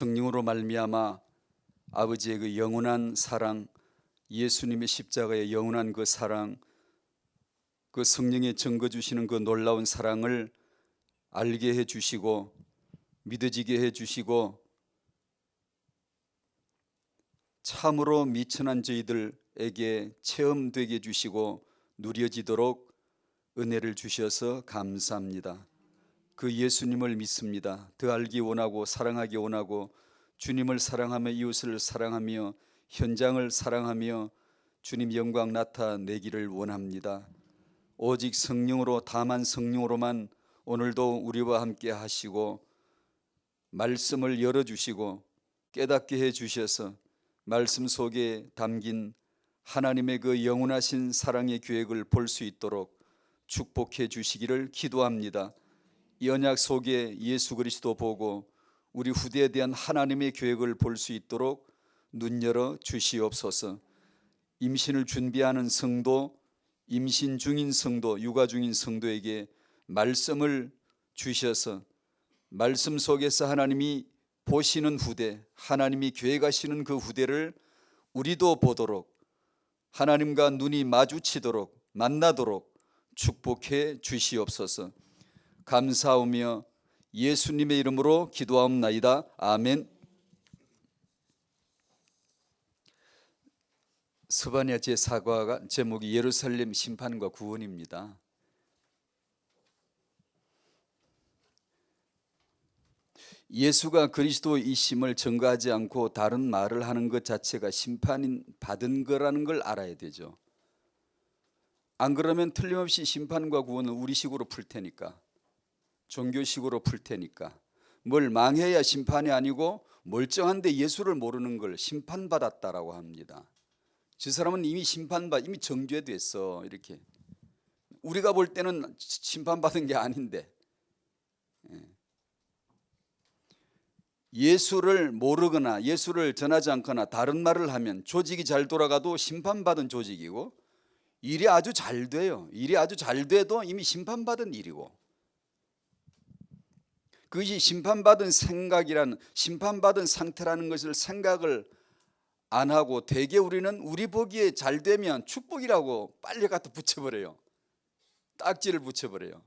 성령으로 말미암아 아버지의 그 영원한 사랑, 예수님의 십자가의 영원한 그 사랑, 그 성령의 증거 주시는 그 놀라운 사랑을 알게 해 주시고 믿어지게 해 주시고 참으로 미천한 저희들에게 체험되게 해 주시고 누려지도록 은혜를 주셔서 감사합니다. 그 예수님을 믿습니다. 더 알기 원하고 사랑하기 원하고 주님을 사랑하며 이웃을 사랑하며 현장을 사랑하며 주님 영광 나타내기를 원합니다. 오직 성령으로, 다만 성령으로만 오늘도 우리와 함께 하시고 말씀을 열어주시고 깨닫게 해주셔서 말씀 속에 담긴 하나님의 그 영원하신 사랑의 계획을 볼 수 있도록 축복해 주시기를 기도합니다. 이 언약 속에 예수 그리스도 보고 우리 후대에 대한 하나님의 계획을 볼 수 있도록 눈 열어 주시옵소서. 임신을 준비하는 성도, 임신 중인 성도, 육아 중인 성도에게 말씀을 주셔서 말씀 속에서 하나님이 보시는 후대, 하나님이 계획하시는 그 후대를 우리도 보도록, 하나님과 눈이 마주치도록, 만나도록 축복해 주시옵소서. 감사하며 예수님의 이름으로 기도하옵나이다. 아멘. 스바냐 제4과가 제목이 예루살렘 심판과 구원입니다. 예수가 그리스도이심을 증거하지 않고 다른 말을 하는 것 자체가 심판 받은 거라는 걸 알아야 되죠. 안 그러면 틀림없이 심판과 구원은 우리식으로 풀 테니까, 종교식으로 풀 테니까, 뭘 망해야 심판이 아니고 멀쩡한데 예수를 모르는 걸 심판받았다라고 합니다. 저 사람은 이미 이미 정죄됐어. 이렇게 우리가 볼 때는 심판받은 게 아닌데, 예수를 모르거나 예수를 전하지 않거나 다른 말을 하면 조직이 잘 돌아가도 심판받은 조직이고, 일이 아주 잘 돼요. 일이 아주 잘 돼도 이미 심판받은 일이고, 그것이 심판받은 생각이라는, 심판받은 상태라는 것을 생각을 안 하고 대개 우리는 우리 보기에 잘 되면 축복이라고 빨리 갖다 붙여버려요. 딱지를 붙여버려요.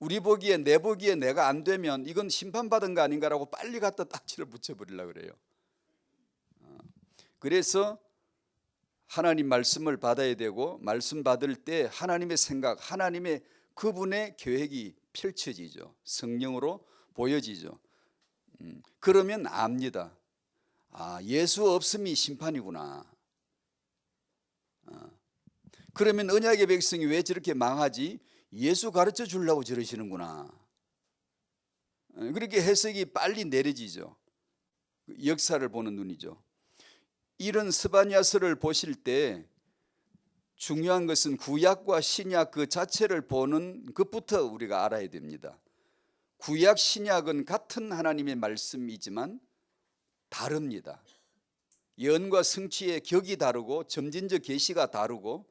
우리 보기에, 내 보기에 내가 안 되면 이건 심판받은 거 아닌가라고 빨리 갖다 딱지를 붙여버리려고 그래요. 그래서 하나님 말씀을 받아야 되고, 말씀 받을 때 하나님의 생각, 하나님의 그분의 계획이 펼쳐지죠. 성령으로 보여지죠. 그러면 압니다. 아, 예수 없음이 심판이구나. 그러면 언약의 백성이 왜 저렇게 망하지? 예수 가르쳐 주려고 저러시는구나. 그렇게 해석이 빨리 내려지죠. 역사를 보는 눈이죠. 이런 스바냐서를 보실 때 중요한 것은 구약과 신약 그 자체를 보는 것부터 우리가 알아야 됩니다. 구약 신약은 같은 하나님의 말씀이지만 다릅니다. 예언과 성취의 격이 다르고 점진적 계시가 다르고,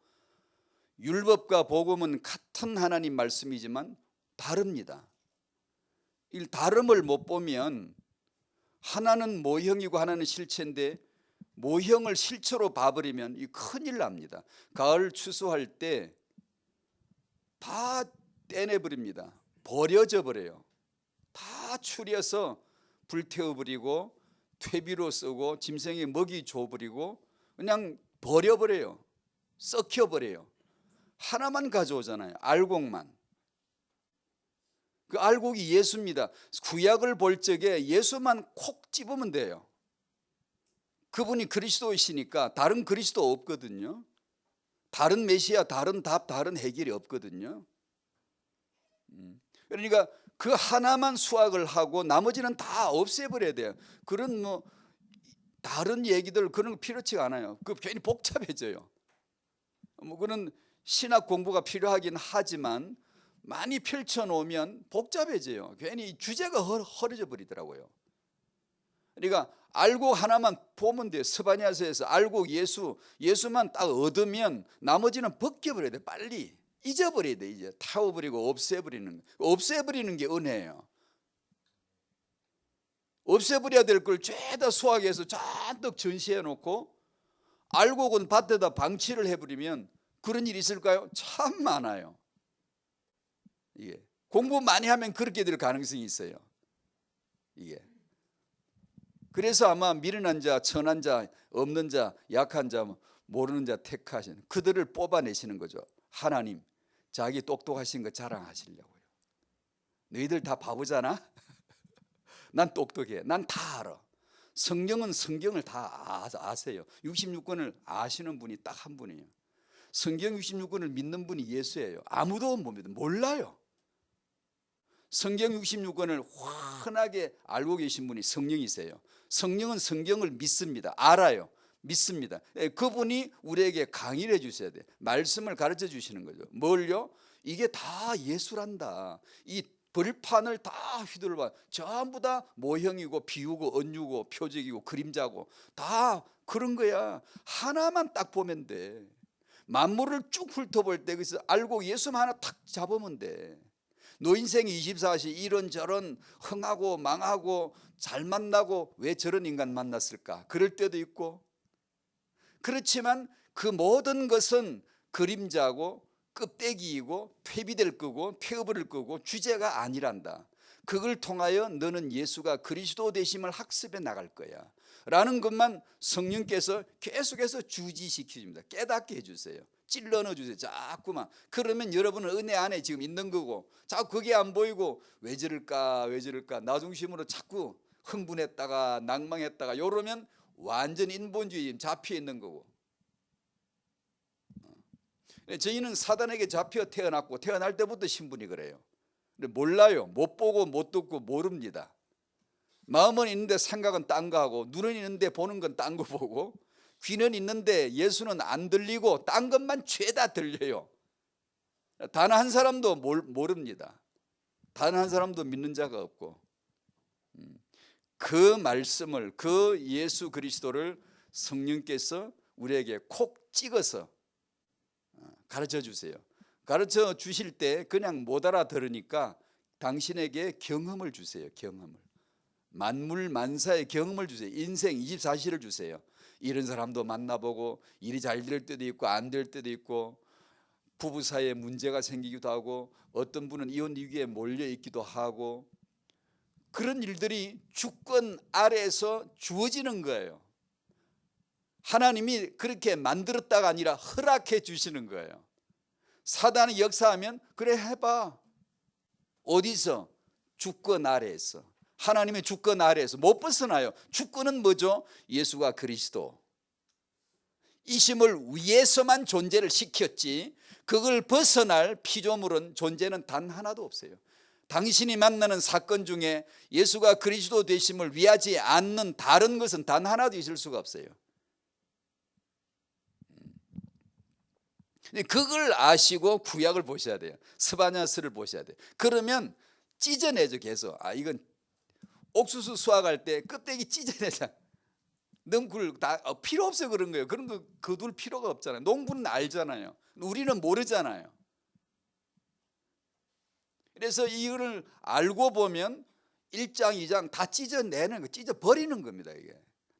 율법과 복음은 같은 하나님 말씀이지만 다릅니다. 이 다름을 못 보면 하나는 모형이고 하나는 실체인데 모형을 실체로 봐버리면 이 큰일 납니다. 가을 추수할 때 다 떼내버립니다. 버려져 버려요. 다 추려서 불태워버리고 퇴비로 쓰고 짐승에 먹이 줘버리고 그냥 버려버려요. 썩혀버려요. 하나만 가져오잖아요. 알곡만. 그 알곡이 예수입니다. 구약을 볼 적에 예수만 콕 집으면 돼요. 그분이 그리스도이시니까 다른 그리스도 없거든요. 다른 메시아, 다른 답, 다른 해결이 없거든요. 그러니까 그 하나만 수확을 하고 나머지는 다 없애버려야 돼요. 그런 다른 얘기들 그런 거 필요치가 않아요. 그 괜히 복잡해져요. 그런 신학 공부가 필요하긴 하지만 많이 펼쳐놓으면 복잡해져요. 괜히 주제가 허러져 버리더라고요. 그러니까 알곡 하나만 보면 돼요. 스바냐서에서 알곡 예수만 딱 얻으면 나머지는 벗겨버려야 돼. 빨리 잊어버려야 돼. 이제 타워버리고 없애버리는 게 은혜예요. 없애버려야 될 걸 죄다 수확해서 잔뜩 전시해 놓고 알곡은 밭에다 방치를 해버리면 그런 일이 있을까요? 참 많아요. 이게 공부 많이 하면 그렇게 될 가능성이 있어요. 이게 그래서 아마 미련한 자, 천한 자, 없는 자, 약한 자, 모르는 자 택하신 그들을 뽑아내시는 거죠. 하나님 자기 똑똑하신 거 자랑하시려고요. 너희들 다 바보잖아? 난 똑똑해. 난 다 알아. 성경은 성경을 다 아세요. 66권을 아시는 분이 딱 한 분이에요. 성경 66권을 믿는 분이 예수예요. 아무도 못 믿어요. 몰라요. 성경 66권을 환하게 알고 계신 분이 성령이세요. 성령은 성경을 믿습니다. 알아요. 믿습니다. 그분이 우리에게 강의를 해주셔야 돼요. 말씀을 가르쳐 주시는 거죠. 뭘요? 이게 다 예수란다. 이 벌판을 다 휘둘러봐. 전부 다 모형이고 비유고 언유고 표적이고 그림자고 다 그런 거야. 하나만 딱 보면 돼. 만물을 쭉 훑어볼 때 그래서 알고 예수만 하나 탁 잡으면 돼. 너 인생 24시 이런저런 흥하고 망하고 잘 만나고 왜 저런 인간 만났을까? 그럴 때도 있고. 그렇지만 그 모든 것은 그림자고 껍데기이고 폐비될 거고 폐업을 거고 주제가 아니란다. 그걸 통하여 너는 예수가 그리스도 되심을 학습해 나갈 거야 라는 것만 성령께서 계속해서 주지시켜줍니다. 깨닫게 해주세요. 찔러 넣어주세요. 자꾸만. 그러면 여러분은 은혜 안에 지금 있는 거고 자꾸 그게 안 보이고 왜 저럴까 왜 저럴까 나 중심으로 자꾸 흥분했다가 낭망했다가 이러면 완전 인본주의 잡혀 있는 거고. 저희는 사단에게 잡혀 태어났고 태어날 때부터 신분이 그래요. 근데 몰라요. 못 보고 못 듣고 모릅니다. 마음은 있는데 생각은 딴 거 하고 눈은 있는데 보는 건 딴 거 보고 귀는 있는데 예수는 안 들리고 딴 것만 죄다 들려요. 단 한 사람도 모릅니다. 단 한 사람도 믿는 자가 없고 그 말씀을 그 예수 그리스도를 성령께서 우리에게 콕 찍어서 가르쳐 주세요. 가르쳐 주실 때 그냥 못 알아들으니까 당신에게 경험을 주세요. 경험을. 만물 만사의 경험을 주세요. 인생 24시를 주세요. 이런 사람도 만나보고 일이 잘 될 때도 있고 안 될 때도 있고 부부 사이에 문제가 생기기도 하고 어떤 분은 이혼 위기에 몰려 있기도 하고 그런 일들이 주권 아래에서 주어지는 거예요. 하나님이 그렇게 만들었다가 아니라 허락해 주시는 거예요. 사단이 역사하면 그래 해봐. 어디서? 주권 아래에서. 하나님의 주권 아래에서 못 벗어나요. 주권은 뭐죠? 예수가 그리스도 이심을 위해서만 존재를 시켰지 그걸 벗어날 피조물은 존재는 단 하나도 없어요. 당신이 만나는 사건 중에 예수가 그리스도 되심을 위하지 않는 다른 것은 단 하나도 있을 수가 없어요. 그걸 아시고 구약을 보셔야 돼요. 스바냐스를 보셔야 돼요. 그러면 찢어내죠. 계속. 이건 옥수수 수확할 때 껍데기 찢어내자. 능굴 다 필요 없어요. 그런 거예요. 그런 거 거둘 필요가 없잖아요. 농부는 알잖아요. 우리는 모르잖아요. 그래서 이거를 알고 보면 1장 2장 다 찢어내는 거, 찢어버리는 겁니다. 이게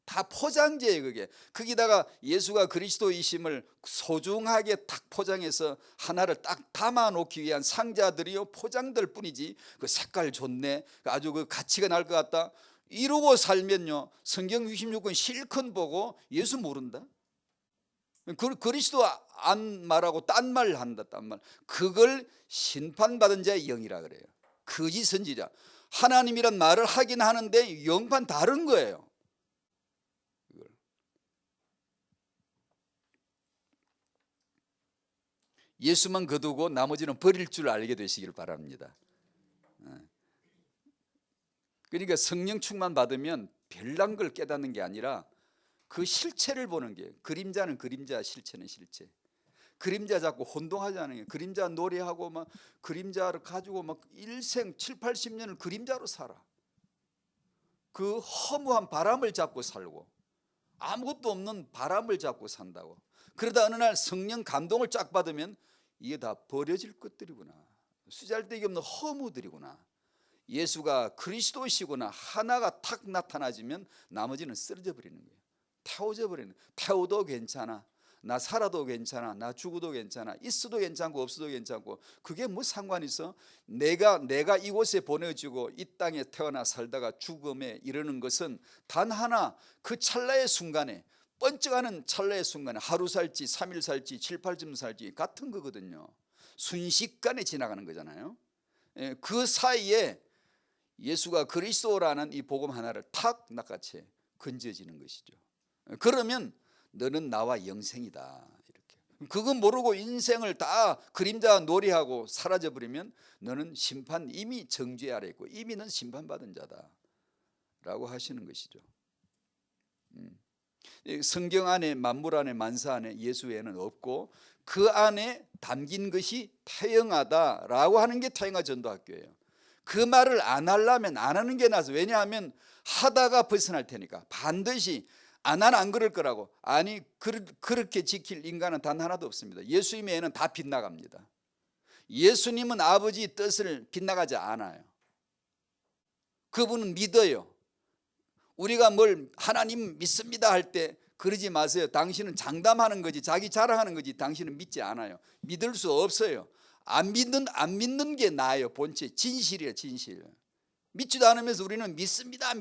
다 포장재예요. 그게 거기다가 예수가 그리스도이심을 소중하게 딱 포장해서 하나를 딱 담아놓기 위한 상자들이요 포장들 뿐이지 그 색깔 좋네 아주 그 가치가 날 것 같다 이러고 살면요 성경 66권 실컷 보고 예수 모른다. 그리스도 안 말하고 딴 말 한다. 딴 말. 그걸 심판받은 자의 영이라 그래요. 거짓 선지자. 하나님이란 말을 하긴 하는데 영판 다른 거예요. 예수만 거두고 나머지는 버릴 줄 알게 되시길 바랍니다. 그러니까 성령 충만 받으면 별난 걸 깨닫는 게 아니라 그 실체를 보는 게 그림자는 그림자 실체는 실체. 그림자 잡고 혼동하지 않은 게 그림자 노래하고 막 그림자를 가지고 막 일생 7, 80년을 그림자로 살아. 그 허무한 바람을 잡고 살고 아무것도 없는 바람을 잡고 산다고. 그러다 어느 날 성령 감동을 쫙 받으면 이게 다 버려질 것들이구나. 쓰잘데기 없는 허무들이구나. 예수가 그리스도시구나 하나가 탁 나타나지면 나머지는 쓰러져 버리는 거예요. 태워져 버리는 거예요. 태워도 괜찮아, 나 살아도 괜찮아, 나 죽어도 괜찮아, 있어도 괜찮고 없어도 괜찮고, 그게 뭐 상관 있어? 내가 이곳에 보내지고 이 땅에 태어나 살다가 죽음에 이르는 것은 단 하나, 그 찰나의 순간에, 번쩍하는 찰나의 순간에 하루 살지 3일 살지 7, 8점 살지 같은 거거든요. 순식간에 지나가는 거잖아요. 그 사이에 예수가 그리스도라는 이 복음 하나를 탁 낚아채 건져지는 것이죠. 그러면 너는 나와 영생이다, 이렇게. 그거 모르고 인생을 다 그림자 놀이하고 사라져 버리면 너는 심판, 이미 정죄 아래 있고 이미 는 심판받은 자다 라고 하시는 것이죠. 성경 안에, 만물 안에, 만사 안에 예수 외에는 없고 그 안에 담긴 것이 태영하다라고 하는 게 태영하 전도학교예요. 그 말을 안 하려면 안 하는 게 나아서. 왜냐하면 하다가 벗어날 테니까. 반드시 나는 안 그럴 거라고. 아니, 그렇게 지킬 인간은 단 하나도 없습니다. 예수님 외에는 다 빗나갑니다. 예수님은 아버지 뜻을 빗나가지 않아요. 그분은 믿어요. 우리가 뭘 하나님 믿습니다 할 때 그러지 마세요. 당신은 장담하는 거지, 자기 자랑하는 거지, 당신은 믿지 않아요. 믿을 수 없어요. 안 믿는 게 나아요. 본체 진실이에요. 진실. 믿지도 않으면서 우리는 믿습니다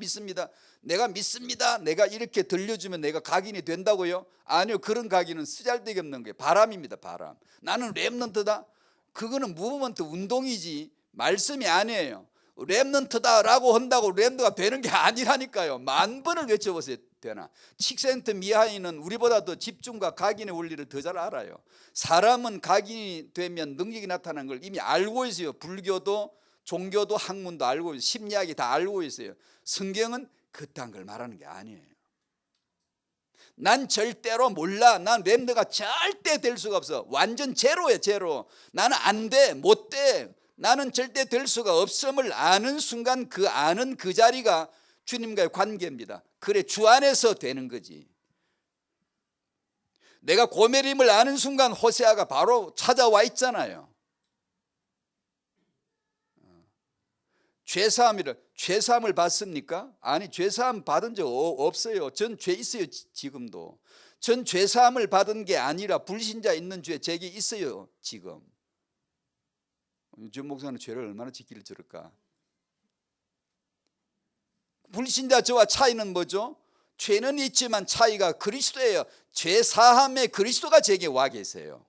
내가 믿습니다, 내가 이렇게 들려주면 내가 각인이 된다고요? 아니요, 그런 각인은 쓰잘데기 없는 거예요. 바람입니다. 바람. 나는 렘넌트다, 그거는 무브먼트 운동이지 말씀이 아니에요. 렘넌트다라고 한다고 렘넌트가 되는 게 아니라니까요. 만 번을 외쳐보세요. 되나? 칙센트 미하이는 우리보다 더 집중과 각인의 원리를 더 잘 알아요. 사람은 각인이 되면 능력이 나타나는 걸 이미 알고 있어요. 불교도 종교도 학문도 알고 있어요. 심리학이 다 알고 있어요. 성경은 그딴 걸 말하는 게 아니에요. 난 절대로 몰라, 난 렘너가 절대 될 수가 없어, 완전 제로예요. 제로. 나는 안 돼, 못 돼, 나는 절대 될 수가 없음을 아는 순간 그 아는 그 자리가 주님과의 관계입니다. 그래, 주 안에서 되는 거지. 내가 고멜임을 아는 순간 호세아가 바로 찾아와 있잖아요. 죄사함을 받습니까? 아니, 죄사함 받은 적 없어요. 전 죄 있어요. 지금도. 전 죄사함을 받은 게 아니라 불신자 있는 죄 제게 있어요. 지금. 전 목사는 죄를 얼마나 지키를 저럴까? 불신자 저와 차이는 뭐죠? 죄는 있지만 차이가 그리스도예요. 죄사함에 그리스도가 제게 와 계세요.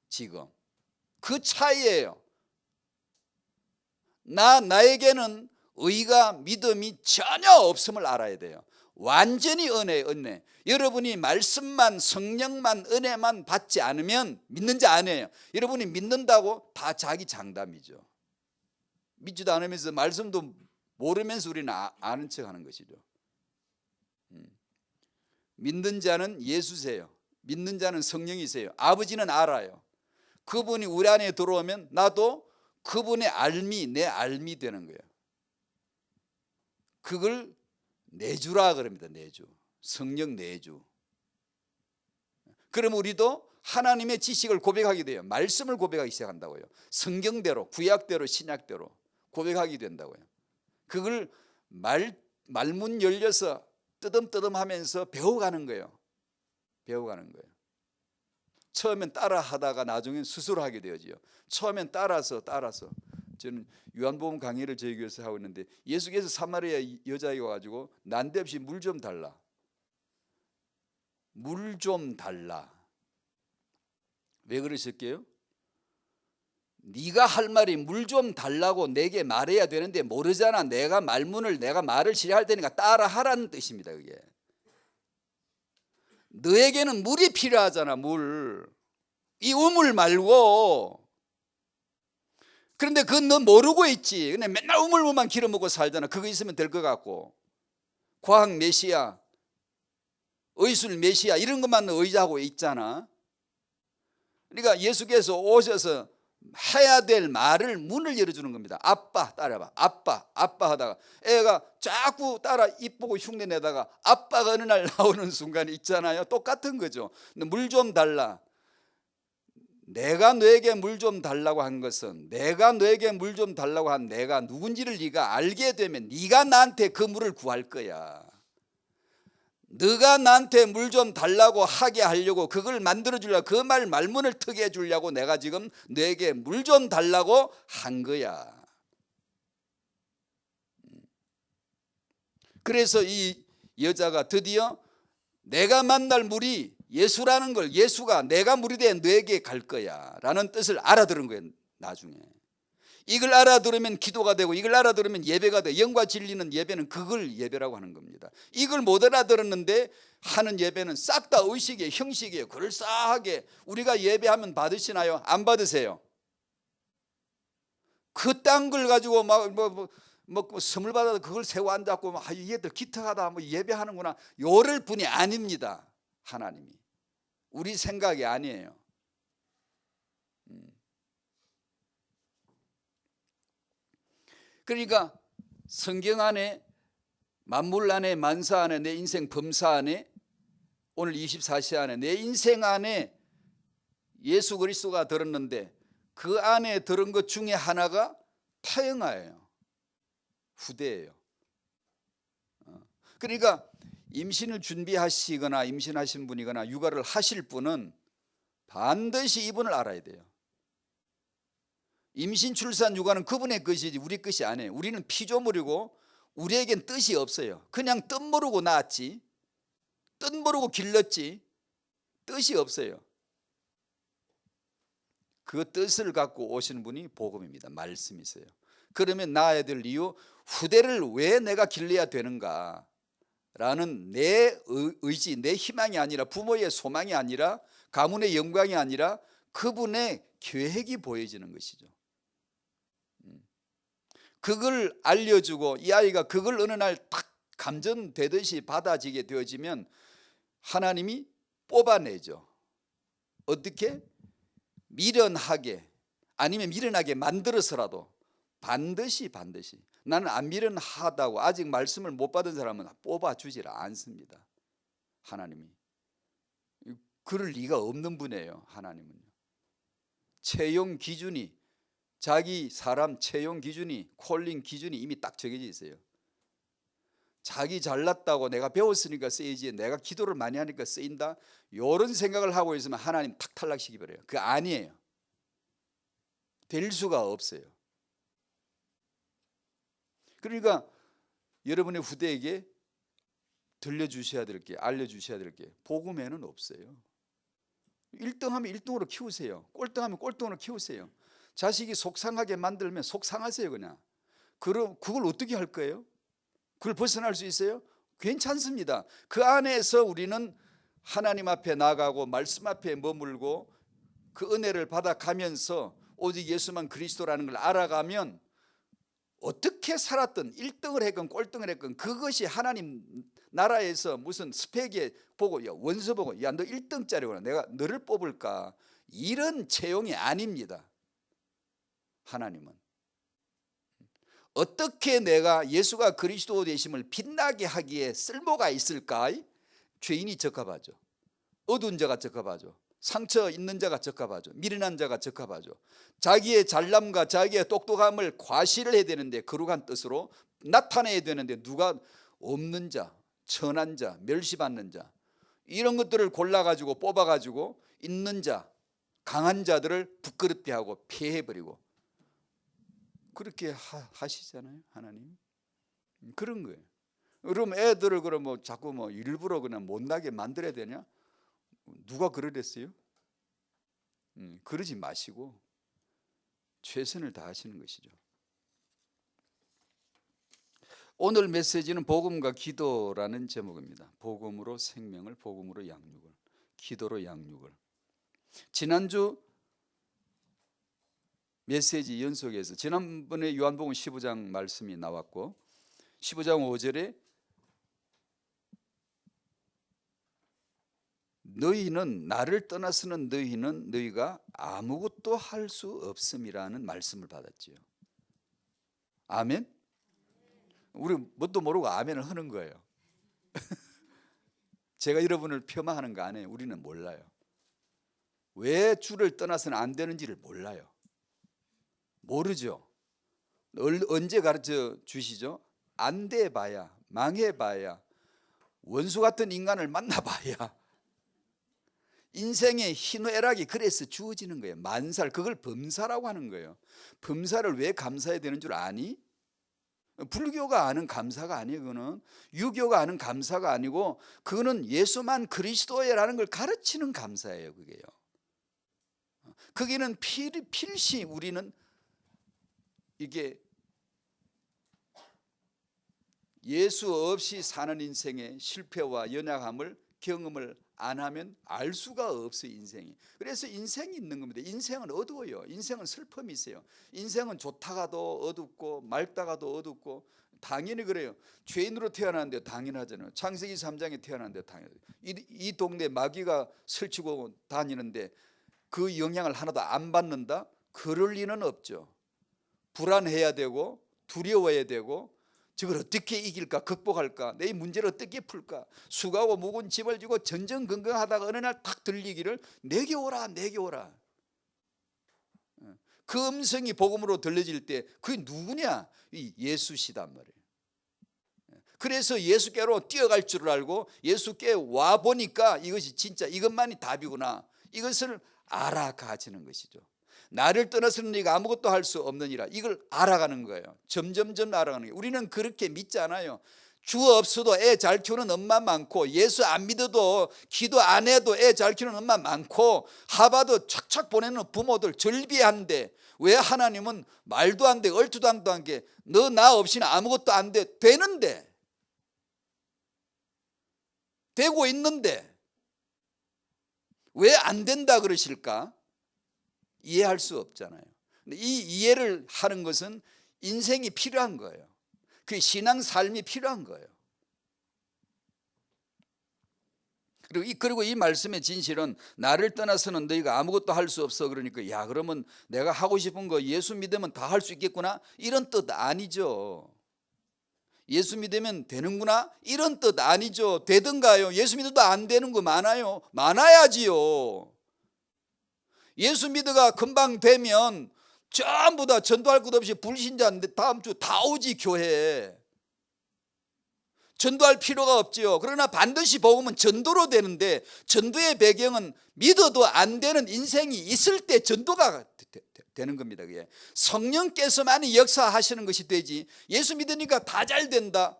지금 그 차이예요. 나에게는 의가 믿음이 전혀 없음을 알아야 돼요. 완전히 은혜. 여러분이 말씀만, 성령만, 은혜만 받지 않으면 믿는 자 아니에요. 여러분이 믿는다고 다 자기 장담이죠. 믿지도 않으면서 말씀도 모르면서 우리는 아는 척 하는 것이죠. 믿는 자는 예수세요. 믿는 자는 성령이세요. 아버지는 알아요. 그분이 우리 안에 들어오면 나도 그분의 알미, 내 알미 되는 거예요. 그걸 내주라 그럽니다. 내주. 성령 내주. 그럼 우리도 하나님의 지식을 고백하게 돼요. 말씀을 고백하기 시작한다고요. 성경대로, 구약대로, 신약대로 고백하게 된다고요. 그걸 말문 열려서 뜨듬뜨듬 하면서 배워가는 거예요. 배워가는 거예요. 처음엔 따라 하다가 나중엔 스스로 하게 되어지요. 처음엔 따라서 저는 요한복음 강의를 저희 교회에서 하고 있는데 예수께서 사마리아 여자에게 와가지고 난데없이 물 좀 달라. 물 좀 달라. 왜 그러셨게요? 네가 할 말이 물 좀 달라고 내게 말해야 되는데 모르잖아. 내가 말을 실할 테니까 따라 하라는 뜻입니다. 그게. 너에게는 물이 필요하잖아. 물. 이 우물 말고. 그런데 그건 너 모르고 있지. 근데 맨날 우물물만 길어먹고 살잖아. 그거 있으면 될 것 같고. 과학 메시아, 의술 메시아 이런 것만 의지하고 있잖아. 그러니까 예수께서 오셔서 해야 될 말을 문을 열어주는 겁니다. 아빠 따라봐. 아빠 하다가 애가 자꾸 따라 이쁘고 흉내내다가 아빠가 어느 날 나오는 순간이 있잖아요. 똑같은 거죠. 물 좀 달라. 내가 너에게 물 좀 달라고 한 것은, 내가 너에게 물 좀 달라고 한 내가 누군지를 네가 알게 되면 네가 나한테 그 물을 구할 거야. 네가 나한테 물 좀 달라고 하게 하려고, 그걸 만들어 주려고, 그 말문을 트게 해 주려고 내가 지금 너에게 물 좀 달라고 한 거야. 그래서 이 여자가 드디어 내가 만날 물이 예수라는 걸, 예수가 내가 물이 돼 너에게 갈 거야 라는 뜻을 알아들은 거예요. 나중에 이걸 알아들으면 기도가 되고, 이걸 알아들으면 예배가 돼. 영과 진리는 예배는 그걸 예배라고 하는 겁니다. 이걸 못 알아들었는데 하는 예배는 싹 다 의식이에요. 형식이에요. 그럴싸하게 우리가 예배하면 받으시나요? 안 받으세요? 그딴 걸 가지고 뭐 선물 받아서 그걸 세워 앉았고 얘들 기특하다 뭐 예배하는구나, 요럴 분이 아닙니다. 하나님이 우리 생각이 아니에요. 그러니까 성경 안에, 만물 안에, 만사 안에, 내 인생 범사 안에, 오늘 24시 안에 내 인생 안에 예수 그리스도가 들었는데 그 안에 들은 것 중에 하나가 태영아예요. 후대예요. 그러니까 임신을 준비하시거나 임신하신 분이거나 육아를 하실 분은 반드시 이분을 알아야 돼요. 임신, 출산, 육아는 그분의 것이지 우리 것이 아니에요. 우리는 피조물이고 우리에겐 뜻이 없어요. 그냥 뜻 모르고 낳았지, 뜻 모르고 길렀지, 뜻이 없어요. 그 뜻을 갖고 오시는 분이 복음입니다. 말씀이세요. 그러면 낳아야 될 이유, 후대를 왜 내가 길러야 되는가 라는 내 의지, 내 희망이 아니라, 부모의 소망이 아니라, 가문의 영광이 아니라 그분의 계획이 보여지는 것이죠. 그걸 알려주고 이 아이가 그걸 어느 날 딱 감전되듯이 받아지게 되어지면 하나님이 뽑아내죠. 어떻게? 미련하게, 아니면 미련하게 만들어서라도 반드시 나는 안 미련하다고 아직 말씀을 못 받은 사람은 뽑아주질 않습니다. 하나님이 그럴 리가 없는 분이에요. 하나님은요. 채용 기준이, 자기 사람 채용 기준이, 콜링 기준이 이미 딱 정해져 있어요. 자기 잘났다고 내가 배웠으니까 쓰이지, 내가 기도를 많이 하니까 쓰인다, 이런 생각을 하고 있으면 하나님 탁 탈락시켜버려요. 그거 아니에요. 될 수가 없어요. 그러니까 여러분의 후대에게 들려주셔야 될 게, 알려주셔야 될 게 복음에는 없어요. 1등하면 1등으로 키우세요. 꼴등하면 꼴등으로 키우세요. 자식이 속상하게 만들면 속상하세요. 그냥 그럼 그걸 어떻게 할 거예요? 그걸 벗어날 수 있어요? 괜찮습니다. 그 안에서 우리는 하나님 앞에 나가고 말씀 앞에 머물고 그 은혜를 받아가면서 오직 예수만 그리스도라는 걸 알아가면 어떻게 살았든 1등을 했건 꼴등을 했건 그것이 하나님 나라에서 무슨 스펙에 보고, 야, 원서 보고, 야, 너 1등짜리구나, 내가 너를 뽑을까, 이런 채용이 아닙니다. 하나님은 어떻게 내가 예수가 그리스도 되심을 빛나게 하기에 쓸모가 있을까? 죄인이 적합하죠. 어두운 자가 적합하죠. 상처 있는 자가 적합하죠. 미련한 자가 적합하죠. 자기의 잘남과 자기의 똑똑함을 과시를 해야 되는데, 거룩한 뜻으로 나타내야 되는데, 누가 없는 자, 천한 자, 멸시받는 자, 이런 것들을 골라가지고 뽑아가지고 있는 자, 강한 자들을 부끄럽게 하고 폐해버리고, 그렇게 하시잖아요. 하나님 그런 거예요. 그럼 애들을 그럼 뭐 자꾸 뭐 일부러 그냥 못나게 만들어야 되냐? 누가 그러랬어요? 그러지 마시고 최선을 다하시는 것이죠. 오늘 메시지는 복음과 기도라는 제목입니다. 복음으로 생명을, 복음으로 양육을, 기도로 양육을. 지난주 메시지 연속에서 지난번에 요한복음 15장 말씀이 나왔고, 15장 5절에 너희는, 나를 떠나서는 너희가 아무것도 할 수 없음이라는 말씀을 받았지요. 아멘. 우리 뭣도 모르고 아멘을 하는 거예요. 제가 여러분을 폄하하는 거 아니에요. 우리는 몰라요. 왜 주를 떠나서는 안 되는지를 몰라요. 모르죠. 언제 가르쳐 주시죠? 안 돼 봐야, 망해 봐야, 원수 같은 인간을 만나봐야 인생의 희노애락이 그래서 주어지는 거예요. 만살, 그걸 범사라고 하는 거예요. 범사를 왜 감사해야 되는 줄 아니? 불교가 아는 감사가 아니에요. 그거는 유교가 아는 감사가 아니고 그거는 예수만 그리스도예라는 걸 가르치는 감사예요. 그게요. 거기는 필시 우리는 이게 예수 없이 사는 인생의 실패와 연약함을 경험을 안 하면 알 수가 없어요. 인생이. 그래서 인생이 있는 겁니다. 인생은 어두워요. 인생은 슬픔이 있어요. 인생은 좋다가도 어둡고 맑다가도 어둡고 당연히 그래요. 죄인으로 태어났는데 당연하잖아요. 창세기 3장에 태어났는데 당연해요. 이 동네 마귀가 설치고 다니는데 그 영향을 하나도 안 받는다? 그럴 리는 없죠. 불안해야 되고 두려워야 되고 저걸 어떻게 이길까 극복할까 내 문제를 어떻게 풀까 수고하고 무거운 짐을 지고 전전긍긍하다가 어느 날 탁 들리기를 내게 오라 내게 오라. 그 음성이 복음으로 들려질 때 그게 누구냐? 이 예수시단 말이에요. 그래서 예수께로 뛰어갈 줄 알고 예수께 와보니까 이것이 진짜 이것만이 답이구나 이것을 알아가지는 것이죠. 나를 떠나서는 네가 아무것도 할 수 없느니라. 이걸 알아가는 거예요. 점점점 알아가는 거예요. 우리는 그렇게 믿지 않아요. 주 없어도 애 잘 키우는 엄마 많고 예수 안 믿어도 기도 안 해도 애 잘 키우는 엄마 많고 하바도 착착 보내는 부모들 절비한데 왜 하나님은 말도 안 돼 얼토당도 안 게 너 나 없이는 아무것도 안 돼 되는데 되고 있는데 왜 안 된다 그러실까? 이해할 수 없잖아요. 근데 이 이해를 하는 것은 인생이 필요한 거예요. 그 신앙 삶이 필요한 거예요. 그리고 이 말씀의 진실은 나를 떠나서는 너희가 아무것도 할 수 없어. 그러니까 야 그러면 내가 하고 싶은 거 예수 믿으면 다 할 수 있겠구나 이런 뜻 아니죠. 예수 믿으면 되는구나 이런 뜻 아니죠. 되든가요? 예수 믿어도 안 되는 거 많아요. 많아야지요. 예수 믿어가 금방 되면 전부 다 전도할 것 없이 불신자인데 다음 주 다 오지 교회에. 전도할 필요가 없지요. 그러나 반드시 복음은 전도로 되는데 전도의 배경은 믿어도 안 되는 인생이 있을 때 전도가 되는 겁니다. 그게 성령께서만이 역사하시는 것이 되지 예수 믿으니까 다 잘 된다.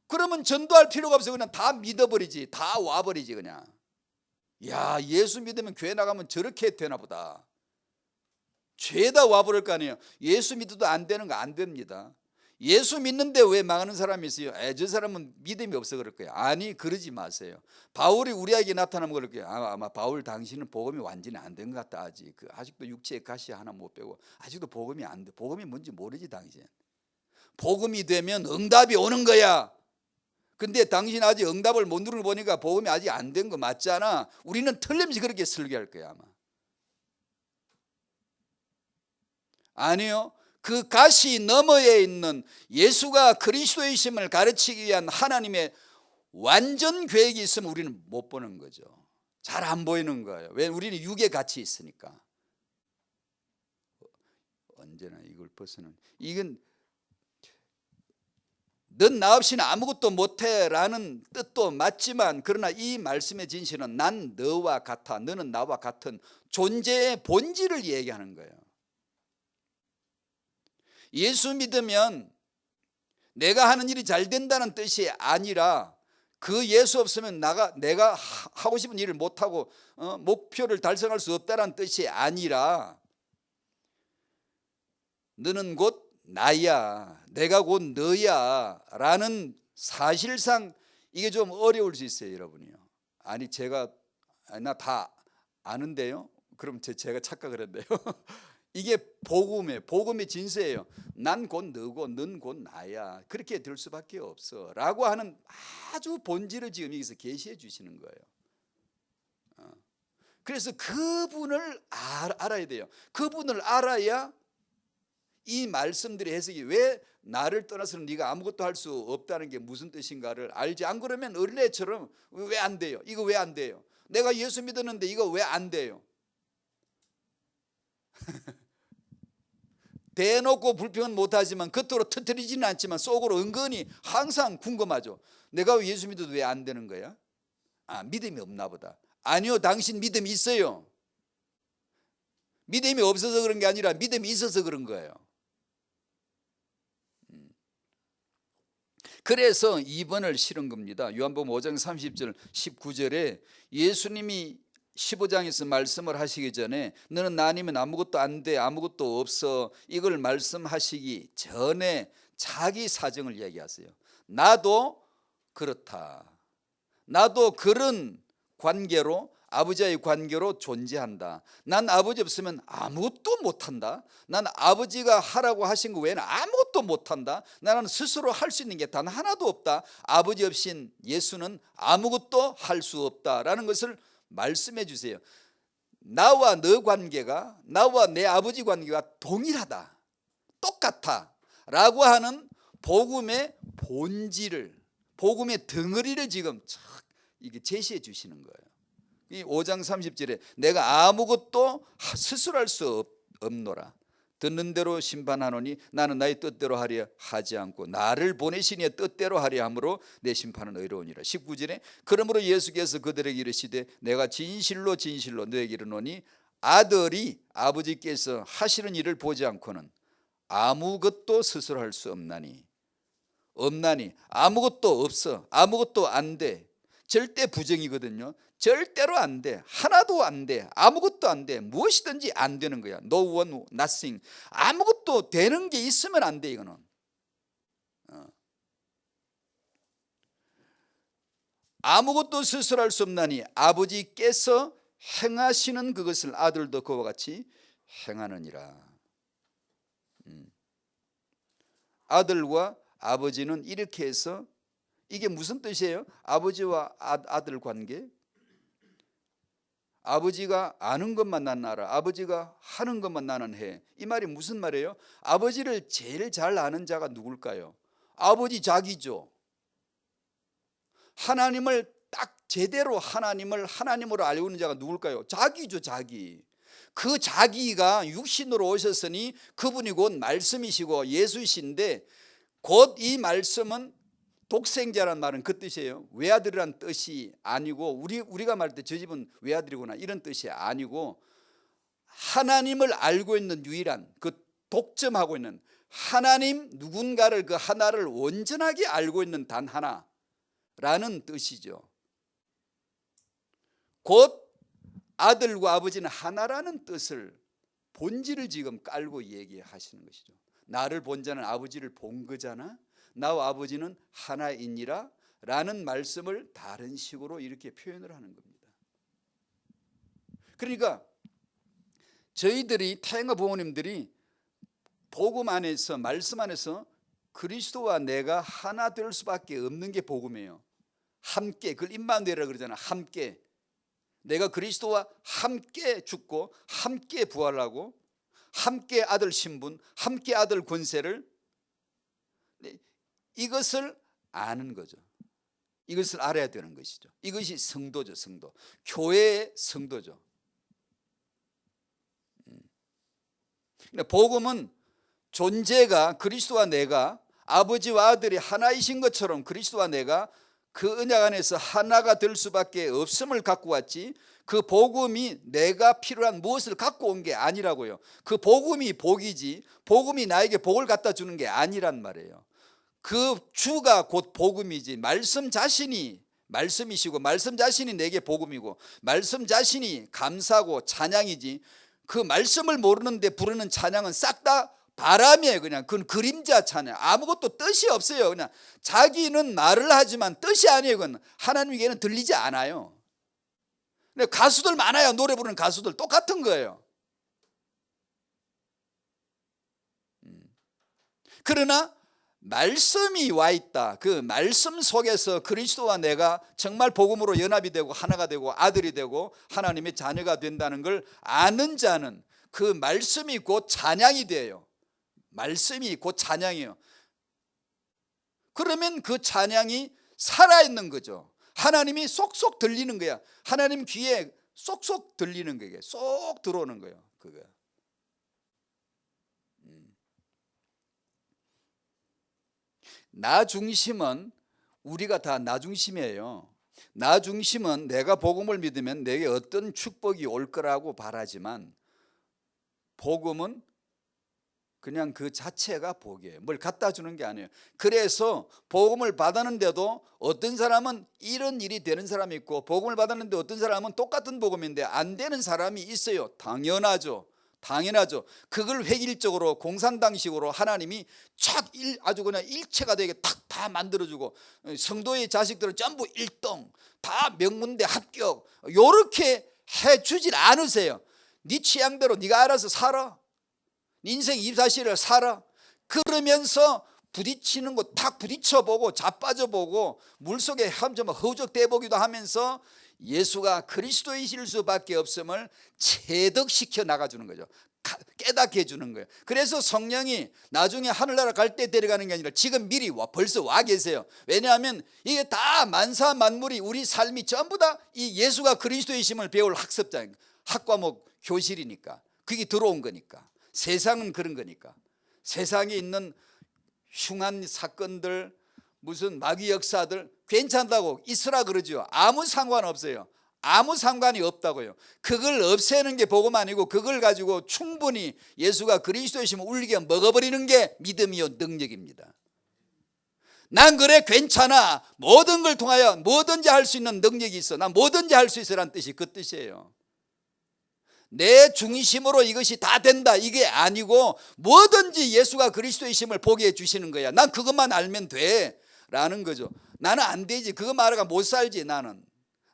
그러면 전도할 필요가 없어. 그냥 다 믿어버리지. 다 와버리지 그냥. 야 예수 믿으면 교회 나가면 저렇게 되나 보다. 죄다 와버릴 거 아니에요. 예수 믿어도 안 되는 거 안 됩니다. 예수 믿는데 왜 망하는 사람이 있어요? 저 사람은 믿음이 없어 그럴 거예요. 아니 그러지 마세요. 바울이 우리에게 나타나면 그럴 거예요. 아마 바울 당신은 복음이 완전히 안 된 것 같다. 아직도 육체의 가시 하나 못 빼고 아직도 복음이 안 돼. 복음이 뭔지 모르지 당신. 복음이 되면 응답이 오는 거야. 근데 당신 아직 응답을 못 누르는 거 보니까 복음이 아직 안 된 거 맞잖아. 우리는 틀림없이 그렇게 설교할 거야 아마. 아니요. 그 가시 너머에 있는 예수가 그리스도이심을 가르치기 위한 하나님의 완전 계획이 있으면 우리는 못 보는 거죠. 잘 안 보이는 거예요. 왜? 우리는 육의 가치 있으니까. 언제나 이걸 벗어는 이건 넌 나 없이는 아무것도 못해 라는 뜻도 맞지만 그러나 이 말씀의 진실은 난 너와 같아 너는 나와 같은 존재의 본질을 얘기하는 거예요. 예수 믿으면 내가 하는 일이 잘 된다는 뜻이 아니라 그 예수 없으면 내가 하고 싶은 일을 못하고 목표를 달성할 수 없다는 뜻이 아니라 너는 곧 나야 내가 곧 너야 라는 사실상 이게 좀 어려울 수 있어요. 여러분이요. 아니 나 다 아는데요. 그럼 제가 착각을 했네요. 이게 복음의 진세예요. 난 곧 너고 넌 곧 나야. 그렇게 될 수밖에 없어 라고 하는 아주 본질을 지금 여기서 계시해 주시는 거예요. 그래서 그분을 알아야 돼요. 그분을 알아야 이 말씀들의 해석이 왜 나를 떠나서는 네가 아무것도 할 수 없다는 게 무슨 뜻인가를 알지. 안 그러면 어린애처럼 왜 안 돼요? 이거 왜 안 돼요? 내가 예수 믿었는데 이거 왜 안 돼요? 대놓고 불평은 못하지만 겉으로 터뜨리지는 않지만 속으로 은근히 항상 궁금하죠. 내가 예수 믿어도 왜 안 되는 거야? 믿음이 없나 보다. 아니요, 당신 믿음이 있어요. 믿음이 없어서 그런 게 아니라 믿음이 있어서 그런 거예요. 그래서 2번을 실은 겁니다. 요한복음 5장 30절 19절에 예수님이 15장에서 말씀을 하시기 전에 너는 나 아니면 아무것도 안 돼, 아무것도 없어, 이걸 말씀하시기 전에 자기 사정을 얘기하세요. 나도 그렇다. 나도 그런 관계로, 아버지와의 관계로 존재한다. 난 아버지 없으면 아무것도 못한다. 난 아버지가 하라고 하신 거 외에는 아무것도 못한다. 나는 스스로 할 수 있는 게 단 하나도 없다. 아버지 없인 예수는 아무것도 할 수 없다라는 것을 말씀해 주세요. 나와 너 관계가, 나와 내 아버지 관계가 동일하다, 똑같아 라고 하는 복음의 본질을, 복음의 덩어리를 지금 이게 제시해 주시는 거예요. 이 5장 30절에 내가 아무것도 스스로 할 수 없노라. 듣는 대로 심판하노니 나는 나의 뜻대로 하려 하지 않고 나를 보내신 이의 뜻대로 하려 함으로 내 심판은 의로우니라. 19절에 그러므로 예수께서 그들에게 이르시되 내가 진실로 진실로 너에게 이르노니 아들이 아버지께서 하시는 일을 보지 않고는 아무것도 스스로 할 수 없나니 아무것도 없어, 아무것도 안 돼. 절대 부정이거든요. 절대로 안 돼. 하나도 안 돼. 아무것도 안 돼. 무엇이든지 안 되는 거야. No one, nothing. 아무것도 되는 게 있으면 안 돼. 이거는 아무것도 스스로 할 수 없나니 아버지께서 행하시는 그것을 아들도 그와 같이 행하느니라. 아들과 아버지는 이렇게 해서, 이게 무슨 뜻이에요? 아버지와 아들 관계? 아버지가 아는 것만 나는 알아, 아버지가 하는 것만 나는 해. 이 말이 무슨 말이에요? 아버지를 제일 잘 아는 자가 누굴까요? 아버지 자기죠. 하나님을 딱 제대로 하나님으로 알고 있는 자가 누굴까요? 자기죠, 자기. 그 자기가 육신으로 오셨으니 그분이 곧 말씀이시고 예수이신데, 곧 이 말씀은 독생자란 말은 그 뜻이에요. 외아들이란 뜻이 아니고, 우리가 말할 때 저 집은 외아들이구나 이런 뜻이 아니고, 하나님을 알고 있는 유일한, 그 독점하고 있는 하나님 누군가를, 그 하나를 온전하게 알고 있는 단 하나라는 뜻이죠. 곧 아들과 아버지는 하나라는 뜻을, 본질을 지금 깔고 얘기하시는 것이죠. 나를 본 자는 아버지를 본 거잖아. 나와 아버지는 하나이니라 라는 말씀을 다른 식으로 이렇게 표현을 하는 겁니다. 그러니까 저희들이, 태영아 부모님들이 복음 안에서, 말씀 안에서 그리스도와 내가 하나 될 수밖에 없는 게 복음이에요. 함께, 그걸 임마누엘이라고 그러잖아. 함께. 내가 그리스도와 함께 죽고 함께 부활하고 함께 아들 신분, 함께 아들 권세를, 이것을 아는 거죠. 이것을 알아야 되는 것이죠. 이것이 성도죠. 성도. 교회의 성도죠. 복음은 존재가, 그리스도와 내가, 아버지와 아들이 하나이신 것처럼 그리스도와 내가 그 언약 안에서 하나가 될 수밖에 없음을 갖고 왔지, 그 복음이 내가 필요한 무엇을 갖고 온 게 아니라고요. 그 복음이 복이지, 복음이 나에게 복을 갖다 주는 게 아니란 말이에요. 그 주가 곧 복음이지, 말씀 자신이 말씀이시고 말씀 자신이 내게 복음이고 말씀 자신이 감사고 찬양이지, 그 말씀을 모르는데 부르는 찬양은 싹 다 바람이에요. 그냥 그건 그림자 찬양, 아무것도 뜻이 없어요. 그냥 자기는 말을 하지만 뜻이 아니에요. 그건 하나님에게는 들리지 않아요. 근데 가수들 많아요. 노래 부르는 가수들 똑같은 거예요. 그러나 말씀이 와 있다. 그 말씀 속에서 그리스도와 내가 정말 복음으로 연합이 되고 하나가 되고 아들이 되고 하나님의 자녀가 된다는 걸 아는 자는 그 말씀이 곧 찬양이 돼요. 말씀이 곧 찬양이에요. 그러면 그 찬양이 살아있는 거죠. 하나님이 쏙쏙 들리는 거야. 하나님 귀에 쏙쏙 들리는 거예요. 쏙 들어오는 거예요. 그거. 나 중심은 우리가 다 나 중심이에요. 나 중심은 내가 복음을 믿으면 내게 어떤 축복이 올 거라고 바라지만 복음은 그냥 그 자체가 복이에요. 뭘 갖다 주는 게 아니에요. 그래서 복음을 받았는데도 어떤 사람은 이런 일이 되는 사람이 있고, 복음을 받았는데 어떤 사람은 똑같은 복음인데 안 되는 사람이 있어요. 당연하죠. 그걸 획일적으로 공산당식으로 하나님이 아주 그냥 일체가 되게 탁 다 만들어주고, 성도의 자식들은 전부 1등, 다 명문대 합격, 요렇게 해주질 않으세요. 네 취향대로 네가 알아서 살아. 인생 24시를 살아. 그러면서 부딪히는 거 탁 부딪혀보고 자빠져보고 물속에 허우적대보기도 하면서 예수가 그리스도이실 수밖에 없음을 체득시켜 나가주는 거죠. 깨닫게 해주는 거예요. 그래서 성령이 나중에 하늘나라 갈 때 데려가는 게 아니라 지금 미리 벌써 와 계세요. 왜냐하면 이게 다 만사 만물이, 우리 삶이 전부 다 이 예수가 그리스도이심을 배울 학습장, 학과목 교실이니까, 그게 들어온 거니까. 세상은 그런 거니까. 세상에 있는 흉한 사건들, 무슨 마귀 역사들 괜찮다고 있으라 그러죠. 아무 상관없어요. 아무 상관이 없다고요. 그걸 없애는 게 복음 아니고, 그걸 가지고 충분히 예수가 그리스도이심을 울리게 먹어버리는 게 믿음이요 능력입니다. 난 그래 괜찮아, 모든 걸 통하여 뭐든지 할 수 있는 능력이 있어, 난 뭐든지 할 수 있어라는 뜻이 그 뜻이에요. 내 중심으로 이것이 다 된다 이게 아니고, 뭐든지 예수가 그리스도이심을 보게 해주시는 거야. 난 그것만 알면 돼 라는 거죠. 나는 안 되지, 그거 말아가 못 살지. 나는,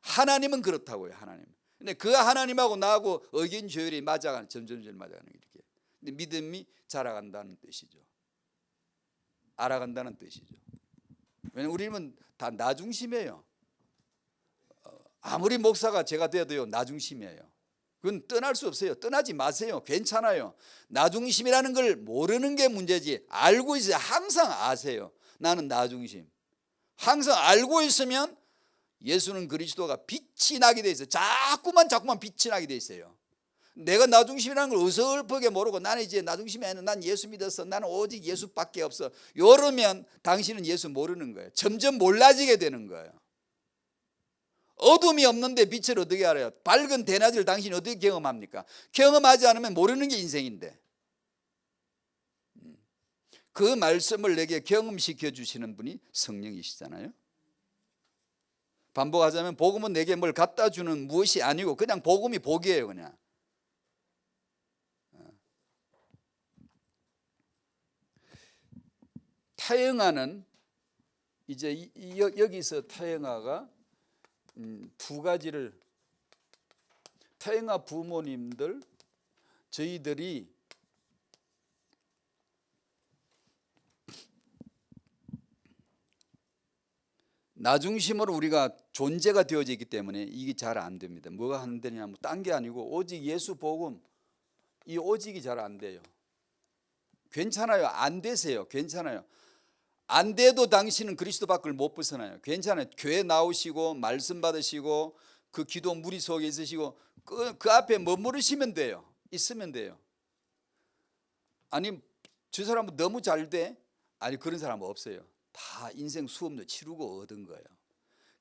하나님은 그렇다고요. 하나님. 근데 그 하나님하고 나하고 의견 조율이 맞아가는, 점점 맞아가는 이렇게. 근데 믿음이 자라간다는 뜻이죠. 알아간다는 뜻이죠. 왜냐면 우리는 다 나 중심이에요. 아무리 목사가 제가 돼도요 나 중심이에요. 그건 떠날 수 없어요. 떠나지 마세요. 괜찮아요. 나 중심이라는 걸 모르는 게 문제지, 알고 있어요. 항상 아세요. 나는 나 중심. 항상 알고 있으면 예수는 그리스도가 빛이 나게 돼 있어요. 자꾸만 빛이 나게 돼 있어요. 내가 나 중심이라는 걸 어설프게 모르고, 나는 이제 나 중심이 아니라 난 예수 믿었어, 나는 오직 예수밖에 없어, 이러면 당신은 예수 모르는 거예요. 점점 몰라지게 되는 거예요. 어둠이 없는데 빛을 어떻게 알아요? 밝은 대낮을 당신이 어떻게 경험합니까? 경험하지 않으면 모르는 게 인생인데. 그 말씀을 내게 경험시켜 주시는 분이 성령이시잖아요. 반복하자면 복음은 내게 뭘 갖다 주는 무엇이 아니고 그냥 복음이 복이에요. 그냥. 타영아는 이제 여기서 타영아가 두 가지를, 타영아 부모님들, 저희들이 나 중심으로 우리가 존재가 되어져 있기 때문에 이게 잘 안 됩니다. 뭐가 안 되냐면 딴 게 아니고 오직 예수 복음, 이 오직이 잘 안 돼요. 괜찮아요. 안 되세요. 괜찮아요. 안 돼도 당신은 그리스도 밖을 못 벗어나요. 괜찮아요. 교회 나오시고 말씀 받으시고 그 기도 무리 속에 있으시고 그 앞에 머무르시면 돼요. 있으면 돼요. 아니 저 사람은 너무 잘 돼? 아니 그런 사람은 없어요. 다 인생 수업도 치르고 얻은 거예요.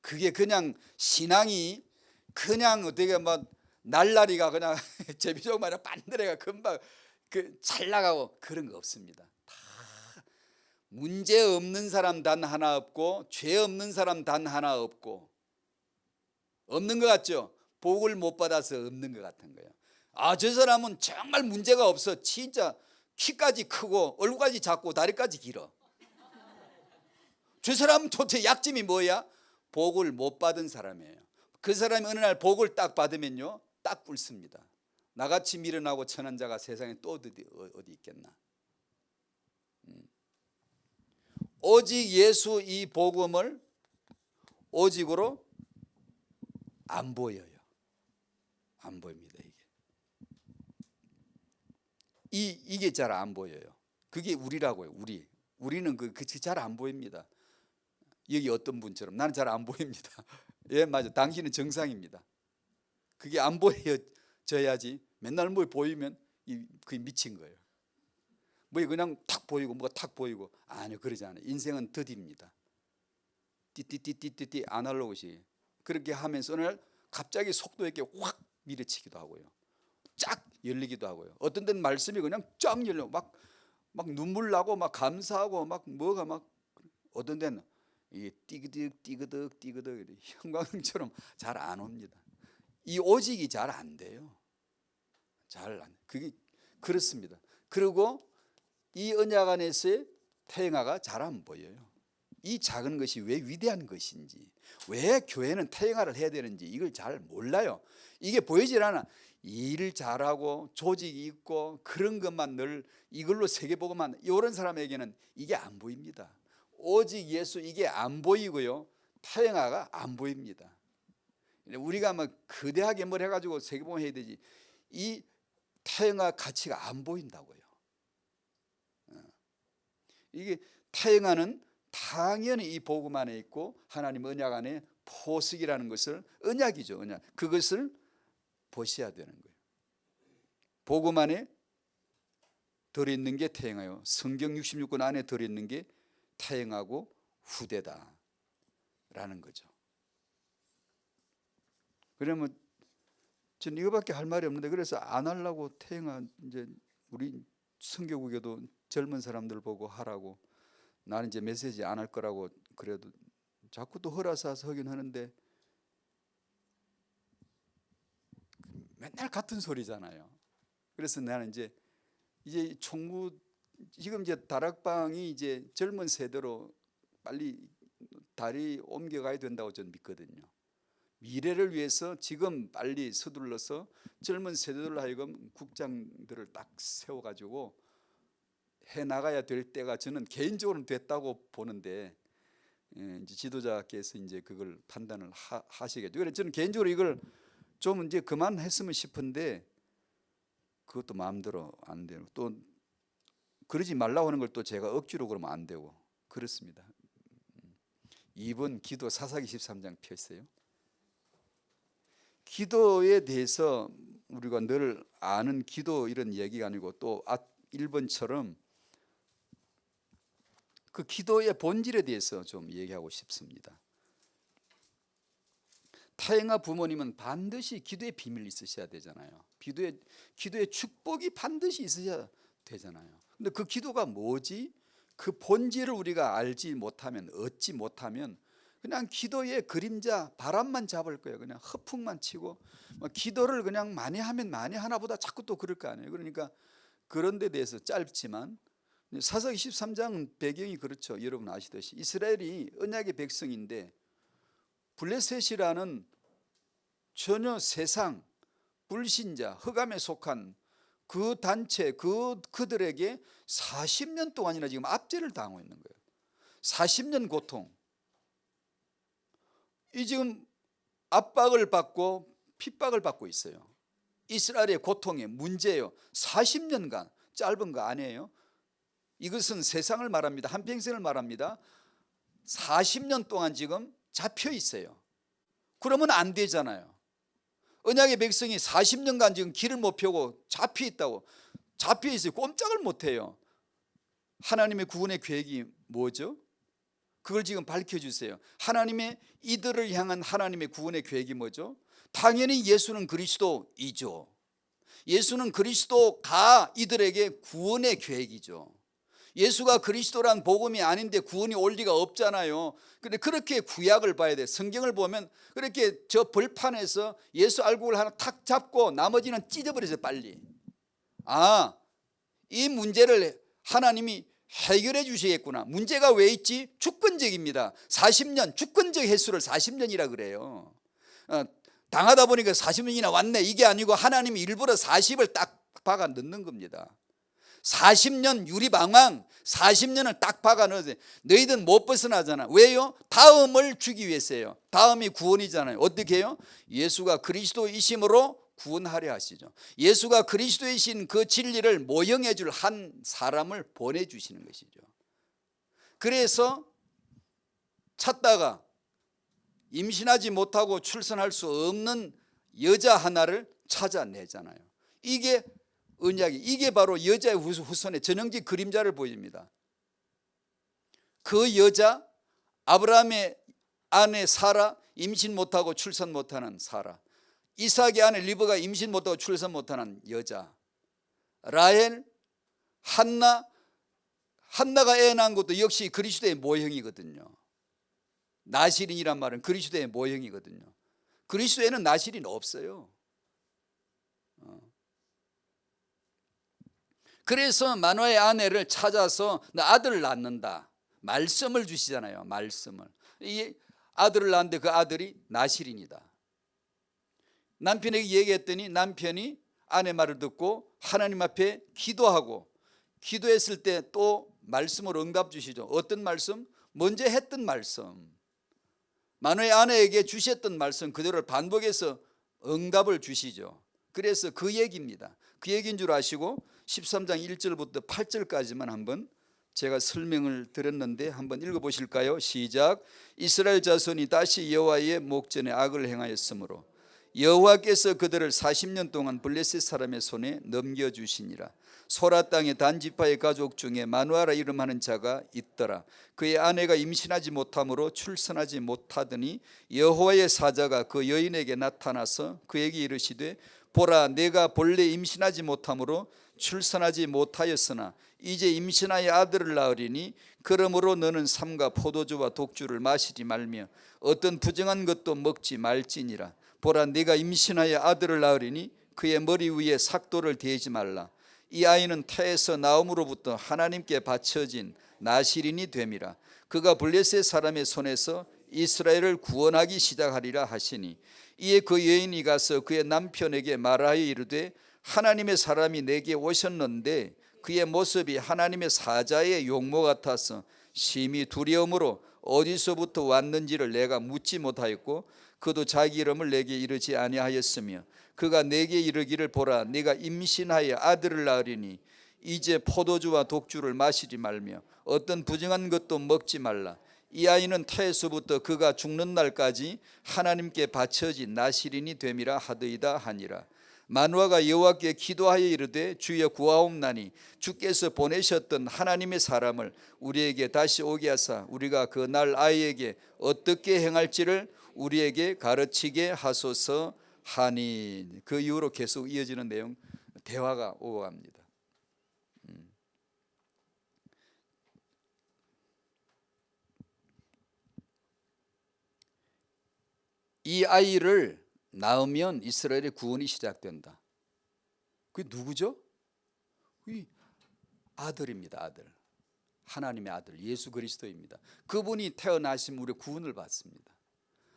그게 그냥 신앙이 그냥 어떻게 막 날라리가 그냥 제비족 말이야 반대래가 금방 잘 나가고 그런 거 없습니다. 문제 없는 사람 단 하나 없고 죄 없는 사람 단 하나 없고, 없는 것 같죠? 복을 못 받아서 없는 것 같은 거예요. 아, 저 사람은 정말 문제가 없어. 진짜 키까지 크고 얼굴까지 작고 다리까지 길어. 저 사람은 도대체 약점이 뭐야? 복을 못 받은 사람이에요. 그 사람이 어느 날 복을 딱 받으면요 딱 꿇습니다. 나같이 미련하고 천한 자가 세상에 또 어디 있겠나. 오직 예수 이 복음을 오직으로 안 보여요. 안 보입니다. 이게 잘 안 보여요. 그게 우리라고요. 우리는 잘 안 보입니다. 여기 어떤 분처럼 나는 잘 안 보입니다. 예, 맞아. 당신은 정상입니다. 그게 안 보여져야지. 맨날 뭐 보이면 그게 미친 거예요. 뭐 그냥 탁 보이고 뭐가 탁 보이고 아니요, 그러지 않아요. 인생은 더딥니다. 띠띠띠띠띠띠 아날로그시 그렇게 하면서 어느 날 갑자기 속도 있게 확 밀어치기도 하고요. 쫙 열리기도 하고요. 어떤 데는 말씀이 그냥 쫙 열려 막 눈물 나고 막 감사하고 막 뭐가 막 어떤 데는 이게 띠그덕 형광등처럼 잘 안 옵니다. 이 오직이 잘 안 돼요. 잘 안. 그게 그렇습니다. 그리고 이 언약 안에서의 태영아가 잘 안 보여요. 이 작은 것이 왜 위대한 것인지, 왜 교회는 태영아를 해야 되는지 이걸 잘 몰라요. 이게 보이질 않아. 일 잘하고 조직이 있고 그런 것만 늘 이걸로 세계보고만 이런 사람에게는 이게 안 보입니다. 오직 예수 이게 안 보이고요. 태영아가 안 보입니다. 우리가 뭐 거대하게 뭘 해가지고 세계보고 해야 되지. 이 태영아 가치가 안 보인다고요. 이게 태영아는 당연히 이 복음 안에 있고 하나님 언약 안에 포석이라는 것을 언약이죠. 언약. 그것을 보셔야 되는 거예요. 복음 안에 들어있는 게 태영아요. 성경 66권 안에 들어있는 게 태영하고 후대다라는 거죠. 그러면 전 이거밖에 할 말이 없는데 그래서 안 하려고 태영아 이제 우리 성교국에도 젊은 사람들 보고 하라고 나는 이제 메시지 안 할 거라고 그래도 자꾸 또 허라사서 하긴 하는데 맨날 같은 소리잖아요. 그래서 나는 이제 총무 지금 이제 다락방이 이제 젊은 세대로 빨리 다리 옮겨가야 된다고 저는 믿거든요. 미래를 위해서 지금 빨리 서둘러서 젊은 세대들로 하여금 국장들을 딱 세워가지고 해나가야 될 때가 저는 개인적으로는 됐다고 보는데 이제 지도자께서 이제 그걸 판단을 하시겠죠. 그래서 저는 개인적으로 이걸 좀 이제 그만했으면 싶은데 그것도 마음대로 안 되고 또 그러지 말라고 하는 걸 또 제가 억지로 그러면 안 되고 그렇습니다. 2번 기도 사사기 13장 펴있어요. 기도에 대해서 우리가 늘 아는 기도 이런 얘기가 아니고 또 1번처럼 그 기도의 본질에 대해서 좀 얘기하고 싶습니다. 태영아 부모님은 반드시 기도의 비밀이 있으셔야 되잖아요. 기도의 축복이 반드시 있으셔야 되잖아요. 근데 그 기도가 뭐지? 그 본질을 우리가 알지 못하면 얻지 못하면 그냥 기도의 그림자 바람만 잡을 거예요. 그냥 허풍만 치고 기도를 그냥 많이 하면 많이 하나 보다 자꾸 또 그럴 거 아니에요. 그러니까 그런 데 대해서 짧지만 사사기 13장은 배경이 그렇죠. 여러분 아시듯이 이스라엘이 언약의 백성인데 블레셋이라는 전혀 세상 불신자 흑암에 속한 그 단체 그들에게 40년 동안이나 지금 압제를 당하고 있는 거예요. 40년 고통. 이 지금 압박을 받고 핍박을 받고 있어요. 이스라엘의 고통의 문제예요. 40년간 짧은 거 아니에요. 이것은 세상을 말합니다. 한평생을 말합니다. 40년 동안 지금 잡혀 있어요. 그러면 안 되잖아요. 언약의 백성이 40년간 지금 길을 못 펴고 잡혀 있다고. 잡혀 있어요. 꼼짝을 못 해요. 하나님의 구원의 계획이 뭐죠? 그걸 지금 밝혀주세요. 하나님의 이들을 향한 하나님의 구원의 계획이 뭐죠? 당연히 예수는 그리스도이죠. 예수는 그리스도가 이들에게 구원의 계획이죠. 예수가 그리스도란 복음이 아닌데 구원이 올 리가 없잖아요. 근데 그렇게 구약을 봐야 돼. 성경을 보면 그렇게 저 벌판에서 예수 알곡을 하나 탁 잡고 나머지는 찢어버리세요. 빨리. 이 문제를 하나님이 해결해 주시겠구나. 문제가 왜 있지? 주권적입니다. 40년 주권적 횟수를 40년이라 그래요. 당하다 보니까 40년이나 왔네 이게 아니고 하나님이 일부러 40을 딱 박아 넣는 겁니다. 40년 유리방황 40년을 딱 박아 넣으세요. 너희들은 못 벗어나잖아. 왜요? 다음을 주기 위해서예요. 다음이 구원이잖아요. 어떻게 해요? 예수가 그리스도이심으로 구원하려 하시죠. 예수가 그리스도이신 그 진리를 모형해 줄 한 사람을 보내주시는 것이죠. 그래서 찾다가 임신하지 못하고 출산할 수 없는 여자 하나를 찾아내잖아요. 이게 언약이, 이게 바로 여자의 후손의 전형적 그림자를 보입니다. 그 여자, 아브라함의 아내 사라, 임신 못하고 출산 못하는 사라, 이삭의 아내 리브가 임신 못하고 출산 못하는 여자, 라헬, 한나가 애 낳은 것도 역시 그리스도의 모형이거든요. 나실인이란 말은 그리스도의 모형이거든요. 그리스도에는 나실인 없어요. 그래서 마노아의 아내를 찾아서 나 아들을 낳는다, 말씀을 주시잖아요. 말씀을. 이 아들을 낳는데 그 아들이 나실인이다. 남편에게 얘기했더니 남편이 아내 말을 듣고 하나님 앞에 기도하고, 기도했을 때 또 말씀을 응답 주시죠. 어떤 말씀? 먼저 했던 말씀, 마노아의 아내에게 주셨던 말씀 그대로 반복해서 응답을 주시죠. 그래서 그 얘기입니다. 그 얘기인 줄 아시고 13장 1절부터 8절까지만 한번 제가 설명을 드렸는데 한번 읽어보실까요? 시작. 이스라엘 자손이 다시 여호와의 목전에 악을 행하였으므로 여호와께서 그들을 40년 동안 블레셋 사람의 손에 넘겨주시니라. 소라 땅의 단지파의 가족 중에 마누아라 이름하는 자가 있더라. 그의 아내가 임신하지 못함으로 출산하지 못하더니 여호와의 사자가 그 여인에게 나타나서 그에게 이르시되 보라, 내가 본래 임신하지 못함으로 출산하지 못하였으나 이제 임신하여 아들을 낳으리니 그러므로 너는 삼가 포도주와 독주를 마시지 말며 어떤 부정한 것도 먹지 말지니라. 보라, 네가 임신하여 아들을 낳으리니 그의 머리 위에 삭도를 대지 말라. 이 아이는 태에서 나옴으로부터 하나님께 바쳐진 나실인이 됨이라. 그가 블레셋 사람의 손에서 이스라엘을 구원하기 시작하리라 하시니 이에 그 여인이 가서 그의 남편에게 말하여 이르되 하나님의 사람이 내게 오셨는데 그의 모습이 하나님의 사자의 용모 같아서 심히 두려움으로 어디서부터 왔는지를 내가 묻지 못하였고 그도 자기 이름을 내게 이르지 아니하였으며 그가 내게 이르기를 보라, 네가 임신하여 아들을 낳으리니 이제 포도주와 독주를 마시지 말며 어떤 부정한 것도 먹지 말라. 이 아이는 태에서부터 그가 죽는 날까지 하나님께 바쳐진 나실인이 됨이라 하더이다 하니라. 마누아가 여호와께 기도하여 이르되 주여 구하옵나니 주께서 보내셨던 하나님의 사람을 우리에게 다시 오게 하사 우리가 그 날 아이에게 어떻게 행할지를 우리에게 가르치게 하소서 하니. 그 이후로 계속 이어지는 내용, 대화가 오고 갑니다. 이 아이를 낳으면 이스라엘의 구원이 시작된다. 그게 누구죠? 이 아들입니다. 아들, 하나님의 아들 예수 그리스도입니다. 그분이 태어나시면 우리 구원을 받습니다.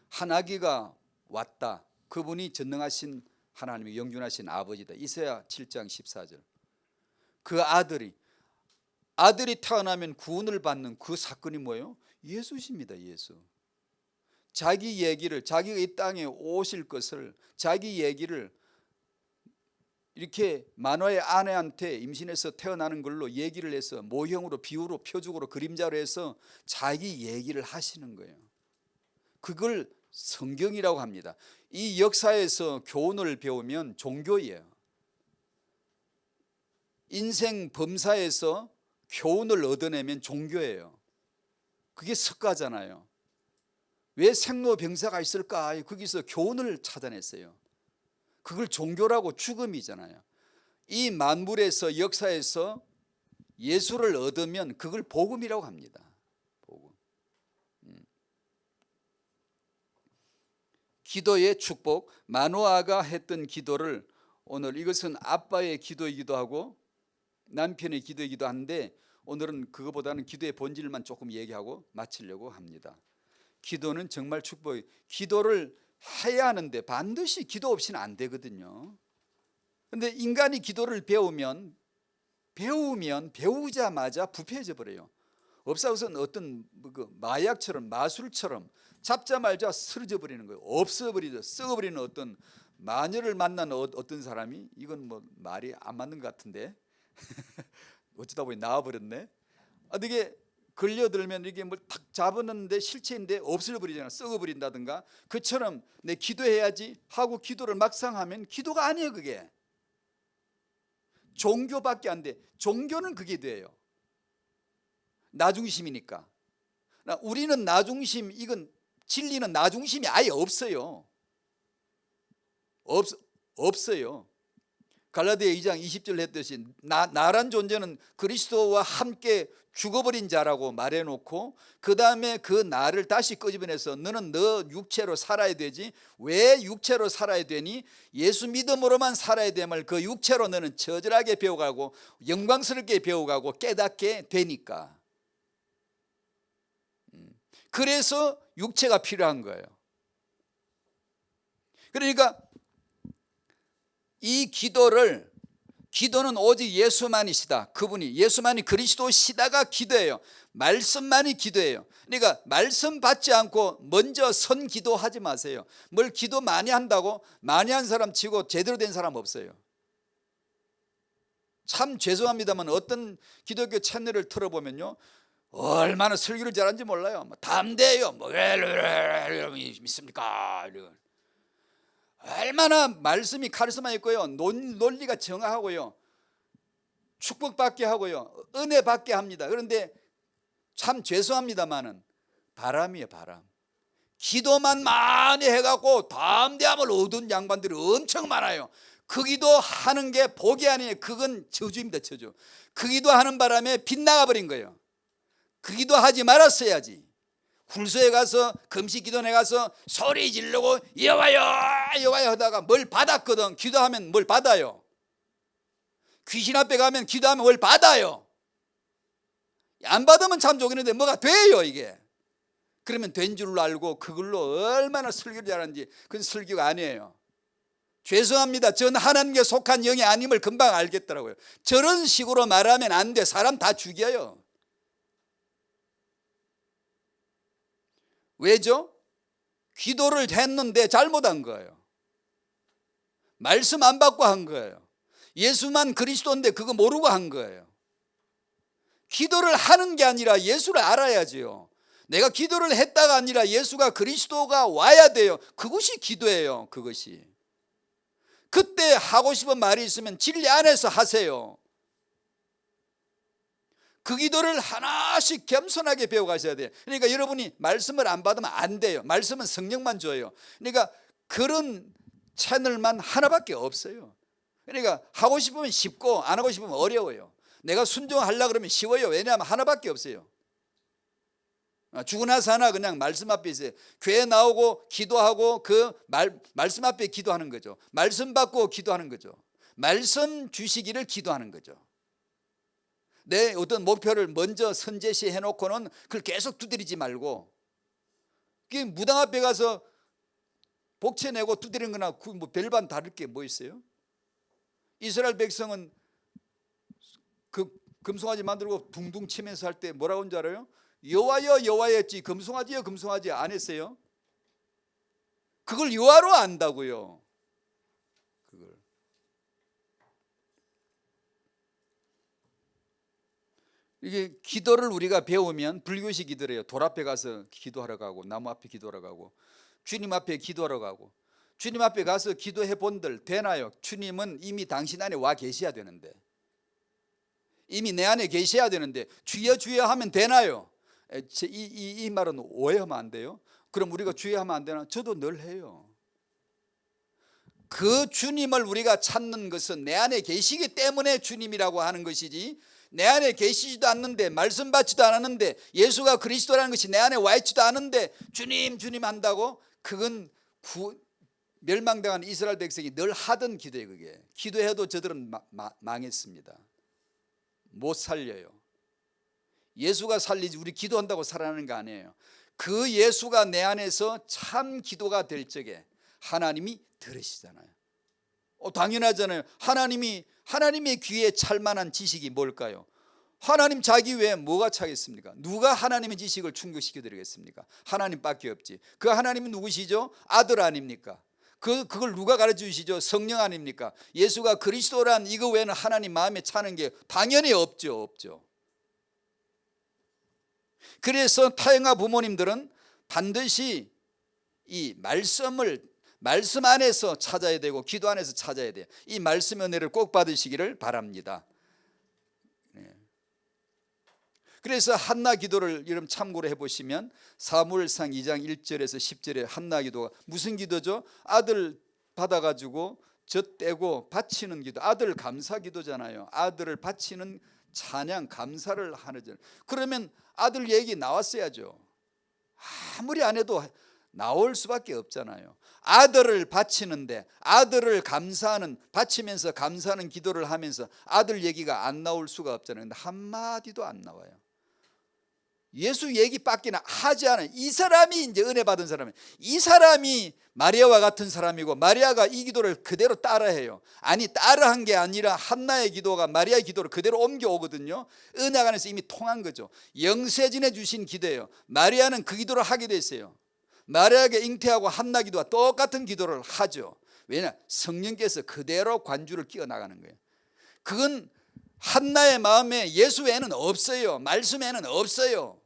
한 아기가 왔다. 그분이 전능하신 하나님의 영존하신 아버지다. 이사야 7장 14절. 그 아들이 태어나면 구원을 받는 그 사건이 뭐예요? 예수십니다. 예수. 자기 얘기를, 자기가 이 땅에 오실 것을, 자기 얘기를 이렇게 마노아의 아내한테 임신해서 태어나는 걸로 얘기를 해서 모형으로, 비유로, 표적으로, 그림자로 해서 자기 얘기를 하시는 거예요. 그걸 성경이라고 합니다. 이 역사에서 교훈을 배우면 종교예요. 인생 범사에서 교훈을 얻어내면 종교예요. 그게 석가잖아요. 왜 생로병사가 있을까? 거기서 교훈을 찾아냈어요. 그걸 종교라고. 죽음이잖아요. 이 만물에서, 역사에서 예수를 얻으면 그걸 복음이라고 합니다. 복음. 기도의 축복, 마노아가 했던 기도를 오늘, 이것은 아빠의 기도이기도 하고 남편의 기도이기도 한데 오늘은 그거보다는 기도의 본질만 조금 얘기하고 마치려고 합니다. 기도는 정말 축복이에요. 기도를 해야 하는데 반드시 기도 없이는 안 되거든요. 그런데 인간이 기도를 배우자마자 부패해져 버려요. 없사고선 어떤 마약처럼, 마술처럼 잡자마자 쓰러져 버리는 거예요. 없어버리죠. 썩어버리는 어떤 마녀를 만난 어떤 사람이, 이건 뭐 말이 안 맞는 것 같은데 어쩌다 보니 나와버렸네. 어떻게 걸려들면 이게 뭘 탁 잡았는데 실체인데 없어버리잖아. 썩어버린다든가. 그처럼 내 기도해야지 하고 기도를 막상 하면 기도가 아니에요. 그게 종교밖에 안 돼. 종교는 그게 돼요. 나중심이니까. 우리는 나중심, 이건 진리는 나중심이 아예 없어요. 없어요. 갈라디아 2장 20절 했듯이 나란 존재는 그리스도와 함께 죽어버린 자라고 말해놓고 그 다음에 그 나를 다시 끄집어내서 너는 너 육체로 살아야 되지. 왜 육체로 살아야 되니? 예수 믿음으로만 살아야 됨을 그 육체로 너는 처절하게 배워가고 영광스럽게 배워가고 깨닫게 되니까. 그래서 육체가 필요한 거예요. 그러니까 이 기도는 오직 예수만이시다. 그분이 예수만이 그리스도시다가 기도예요. 말씀만이 기도예요. 그러니까 말씀 받지 않고 먼저 선 기도하지 마세요. 뭘 기도 많이 한다고 많이 한 사람 치고 제대로 된 사람 없어요. 참 죄송합니다만 어떤 기독교 채널을 틀어보면요, 얼마나 설교를 잘하는지 몰라요. 담대해요. 믿습니까? 얼마나 말씀이 카리스마 있고요, 논리가 정확하고요, 축복받게 하고요, 은혜 받게 합니다. 그런데 참 죄송합니다만은 바람이에요, 바람. 기도만 많이 해갖고 담대함을 얻은 양반들이 엄청 많아요. 그 기도하는 게 복이 아니에요. 그건 저주입니다, 저주. 그 기도하는 바람에 빗나가 버린 거예요. 그 기도하지 말았어야지. 굴소에 가서 금식 기도원에 가서 소리 지르고 여호와여 여호와여 하다가 뭘 받았거든. 기도하면 뭘 받아요. 귀신 앞에 가면 기도하면 뭘 받아요. 안 받으면 참 좋겠는데 뭐가 돼요 이게. 그러면 된 줄로 알고 그걸로 얼마나 설교를 잘하는지. 그건 설교가 아니에요. 죄송합니다. 전 하나님께 속한 영이 아님을 금방 알겠더라고요. 저런 식으로 말하면 안 돼. 사람 다 죽여요. 왜죠? 기도를 했는데 잘못한 거예요. 말씀 안 받고 한 거예요. 예수만 그리스도인데 그거 모르고 한 거예요. 기도를 하는 게 아니라 예수를 알아야지요. 내가 기도를 했다가 아니라 예수가 그리스도가 와야 돼요. 그것이 기도예요. 그것이. 그때 하고 싶은 말이 있으면 진리 안에서 하세요. 그 기도를 하나씩 겸손하게 배워가셔야 돼요. 그러니까 여러분이 말씀을 안 받으면 안 돼요. 말씀은 성령만 줘요. 그러니까 그런 채널만 하나밖에 없어요. 그러니까 하고 싶으면 쉽고 안 하고 싶으면 어려워요. 내가 순종하려고 그러면 쉬워요. 왜냐하면 하나밖에 없어요. 죽으나 사나 그냥 말씀 앞에 있어요. 교회 나오고 기도하고 그 말씀 앞에 기도하는 거죠. 말씀 받고 기도하는 거죠. 말씀 주시기를 기도하는 거죠. 내 어떤 목표를 먼저 선제시 해놓고는 그걸 계속 두드리지 말고, 무당 앞에 가서 복채 내고 두드리는 거나 뭐 별반 다를 게 뭐 있어요? 이스라엘 백성은 그 금송아지 만들고 둥둥 치면서 할 때 뭐라고 한 줄 알아요? 여호와여 여호와여 했지 금송아지여 금송아지 안 했어요. 그걸 여호와로 안다고요. 그걸. 이게 기도를 우리가 배우면 불교식 기도래요. 돌 앞에 가서 기도하러 가고 나무 앞에 기도하러 가고 주님 앞에 기도하러 가고. 주님 앞에 가서 기도해 본들 되나요? 주님은 이미 당신 안에 와 계셔야 되는데, 이미 내 안에 계셔야 되는데 주여 주여 하면 되나요? 이 말은 오해하면 안 돼요. 그럼 우리가 주여 하면 안 되나? 저도 늘 해요. 그 주님을 우리가 찾는 것은 내 안에 계시기 때문에 주님이라고 하는 것이지, 내 안에 계시지도 않는데 말씀 받지도 않았는데 예수가 그리스도라는 것이 내 안에 와 있지도 않은데 주님 주님 한다고, 그건 멸망당한 이스라엘 백성이 늘 하던 기도예요. 그게 기도해도 저들은 망했습니다. 못 살려요. 예수가 살리지 우리 기도한다고 살아나는 거 아니에요. 그 예수가 내 안에서 참 기도가 될 적에 하나님이 들으시잖아요. 당연하잖아요. 하나님의 귀에 찰만한 지식이 뭘까요? 하나님 자기 외에 뭐가 차겠습니까? 누가 하나님의 지식을 충족시켜 드리겠습니까? 하나님밖에 없지. 그 하나님은 누구시죠? 아들 아닙니까? 그걸 누가 가르쳐 주시죠? 성령 아닙니까? 예수가 그리스도란 이거 외에는 하나님 마음에 차는 게 당연히 없죠. 그래서 타영아 부모님들은 반드시 이 말씀을 말씀 안에서 찾아야 되고 기도 안에서 찾아야 돼요. 이 말씀의 은혜를 꼭 받으시기를 바랍니다. 그래서 한나 기도를 여러분 참고로 해보시면 사무엘상 2장 1절에서 10절에 한나 기도가 무슨 기도죠? 아들 받아가지고 젖 떼고 바치는 기도, 아들 감사 기도잖아요. 아들을 바치는 찬양 감사를 하는. 그러면 아들 얘기 나왔어야죠. 아무리 안 해도 나올 수밖에 없잖아요. 아들을 바치는데 아들을 감사하는, 바치면서 감사하는 기도를 하면서 아들 얘기가 안 나올 수가 없잖아요. 근데 한마디도 안 나와요. 예수 얘기밖에 하지 않아요. 이 사람이 이제 은혜 받은 사람이에요. 이 사람이 마리아와 같은 사람이고 마리아가 이 기도를 그대로 따라해요. 아니 따라한 게 아니라 한나의 기도가 마리아의 기도를 그대로 옮겨오거든요. 은혜 안에서 이미 통한 거죠. 영세전에 주신 기도예요. 마리아는 그 기도를 하게 됐어요. 마리아에게 잉태하고 한나 기도와 똑같은 기도를 하죠. 왜냐? 성령께서 그대로 관주를 끼워 나가는 거예요. 그건 한나의 마음에 예수 외에는 없어요. 말씀 외에는 없어요.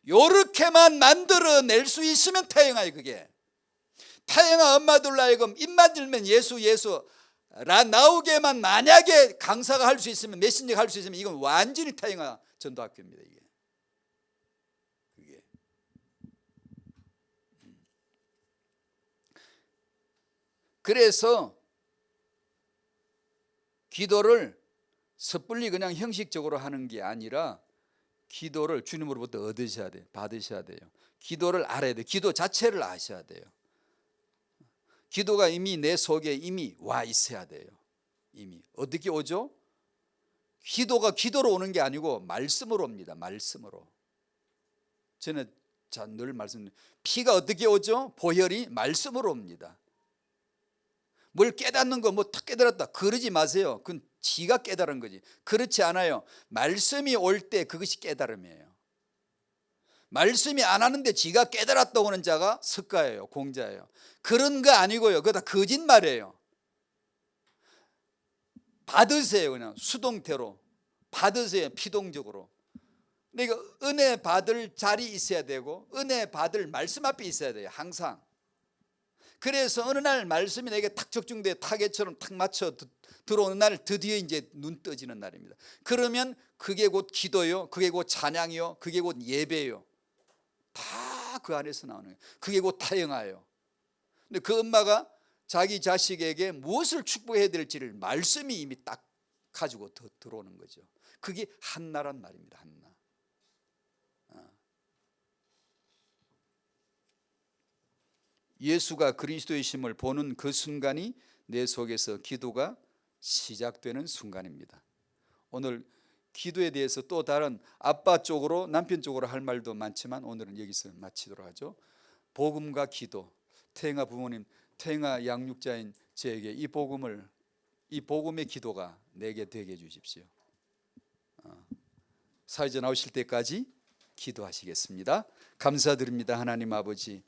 요렇게만 만들어낼 수 있으면 태영아요. 그게 태영아 엄마들로 하여금 입만 들면 예수 라 나오게만 만약에 강사가 할 수 있으면, 메신저가 할 수 있으면 이건 완전히 태영아 전도학교입니다. 이게 그래서 기도를 섣불리 그냥 형식적으로 하는 게 아니라 기도를 주님으로부터 얻으셔야 돼요. 받으셔야 돼요. 기도를 알아야 돼요. 기도 자체를 아셔야 돼요. 기도가 이미 내 속에 이미 와 있어야 돼요. 이미 어떻게 오죠? 기도가 기도로 오는 게 아니고 말씀으로 옵니다. 말씀으로. 저는 늘 말씀드립니다. 피가 어떻게 오죠? 보혈이 말씀으로 옵니다. 뭘 깨닫는 거 뭐 탁 깨달았다 그러지 마세요. 그건 지가 깨달은 거지. 그렇지 않아요. 말씀이 올 때 그것이 깨달음이에요. 말씀이 안 하는데 지가 깨달았다고 하는 자가 석가예요. 공자예요. 그런 거 아니고요. 그거 다 거짓말이에요. 받으세요. 그냥 수동태로 받으세요. 피동적으로. 그러니까 은혜 받을 자리 있어야 되고 은혜 받을 말씀 앞에 있어야 돼요. 항상. 그래서 어느 날 말씀이 내게 탁 적중돼 타겟처럼 탁 맞춰 들어오는 날 드디어 이제 눈 떠지는 날입니다. 그러면 그게 곧 기도요, 그게 곧 찬양이요, 그게 곧 예배요. 다 그 안에서 나오는 거예요. 그게 곧 타영아예요. 근데 그 엄마가 자기 자식에게 무엇을 축복해야 될지를 말씀이 이미 딱 가지고 들어오는 거죠. 그게 한나란 말입니다. 한나. 예수가 그리스도이심을 보는 그 순간이 내 속에서 기도가 시작되는 순간입니다. 오늘 기도에 대해서 또 다른 아빠 쪽으로 남편 쪽으로 할 말도 많지만 오늘은 여기서 마치도록 하죠. 복음과 기도, 태영아 부모님, 태영아 양육자인 저에게 이 복음의 기도가 내게 되게 해주십시오. 사회자 나오실 때까지 기도하시겠습니다. 감사드립니다. 하나님 아버지,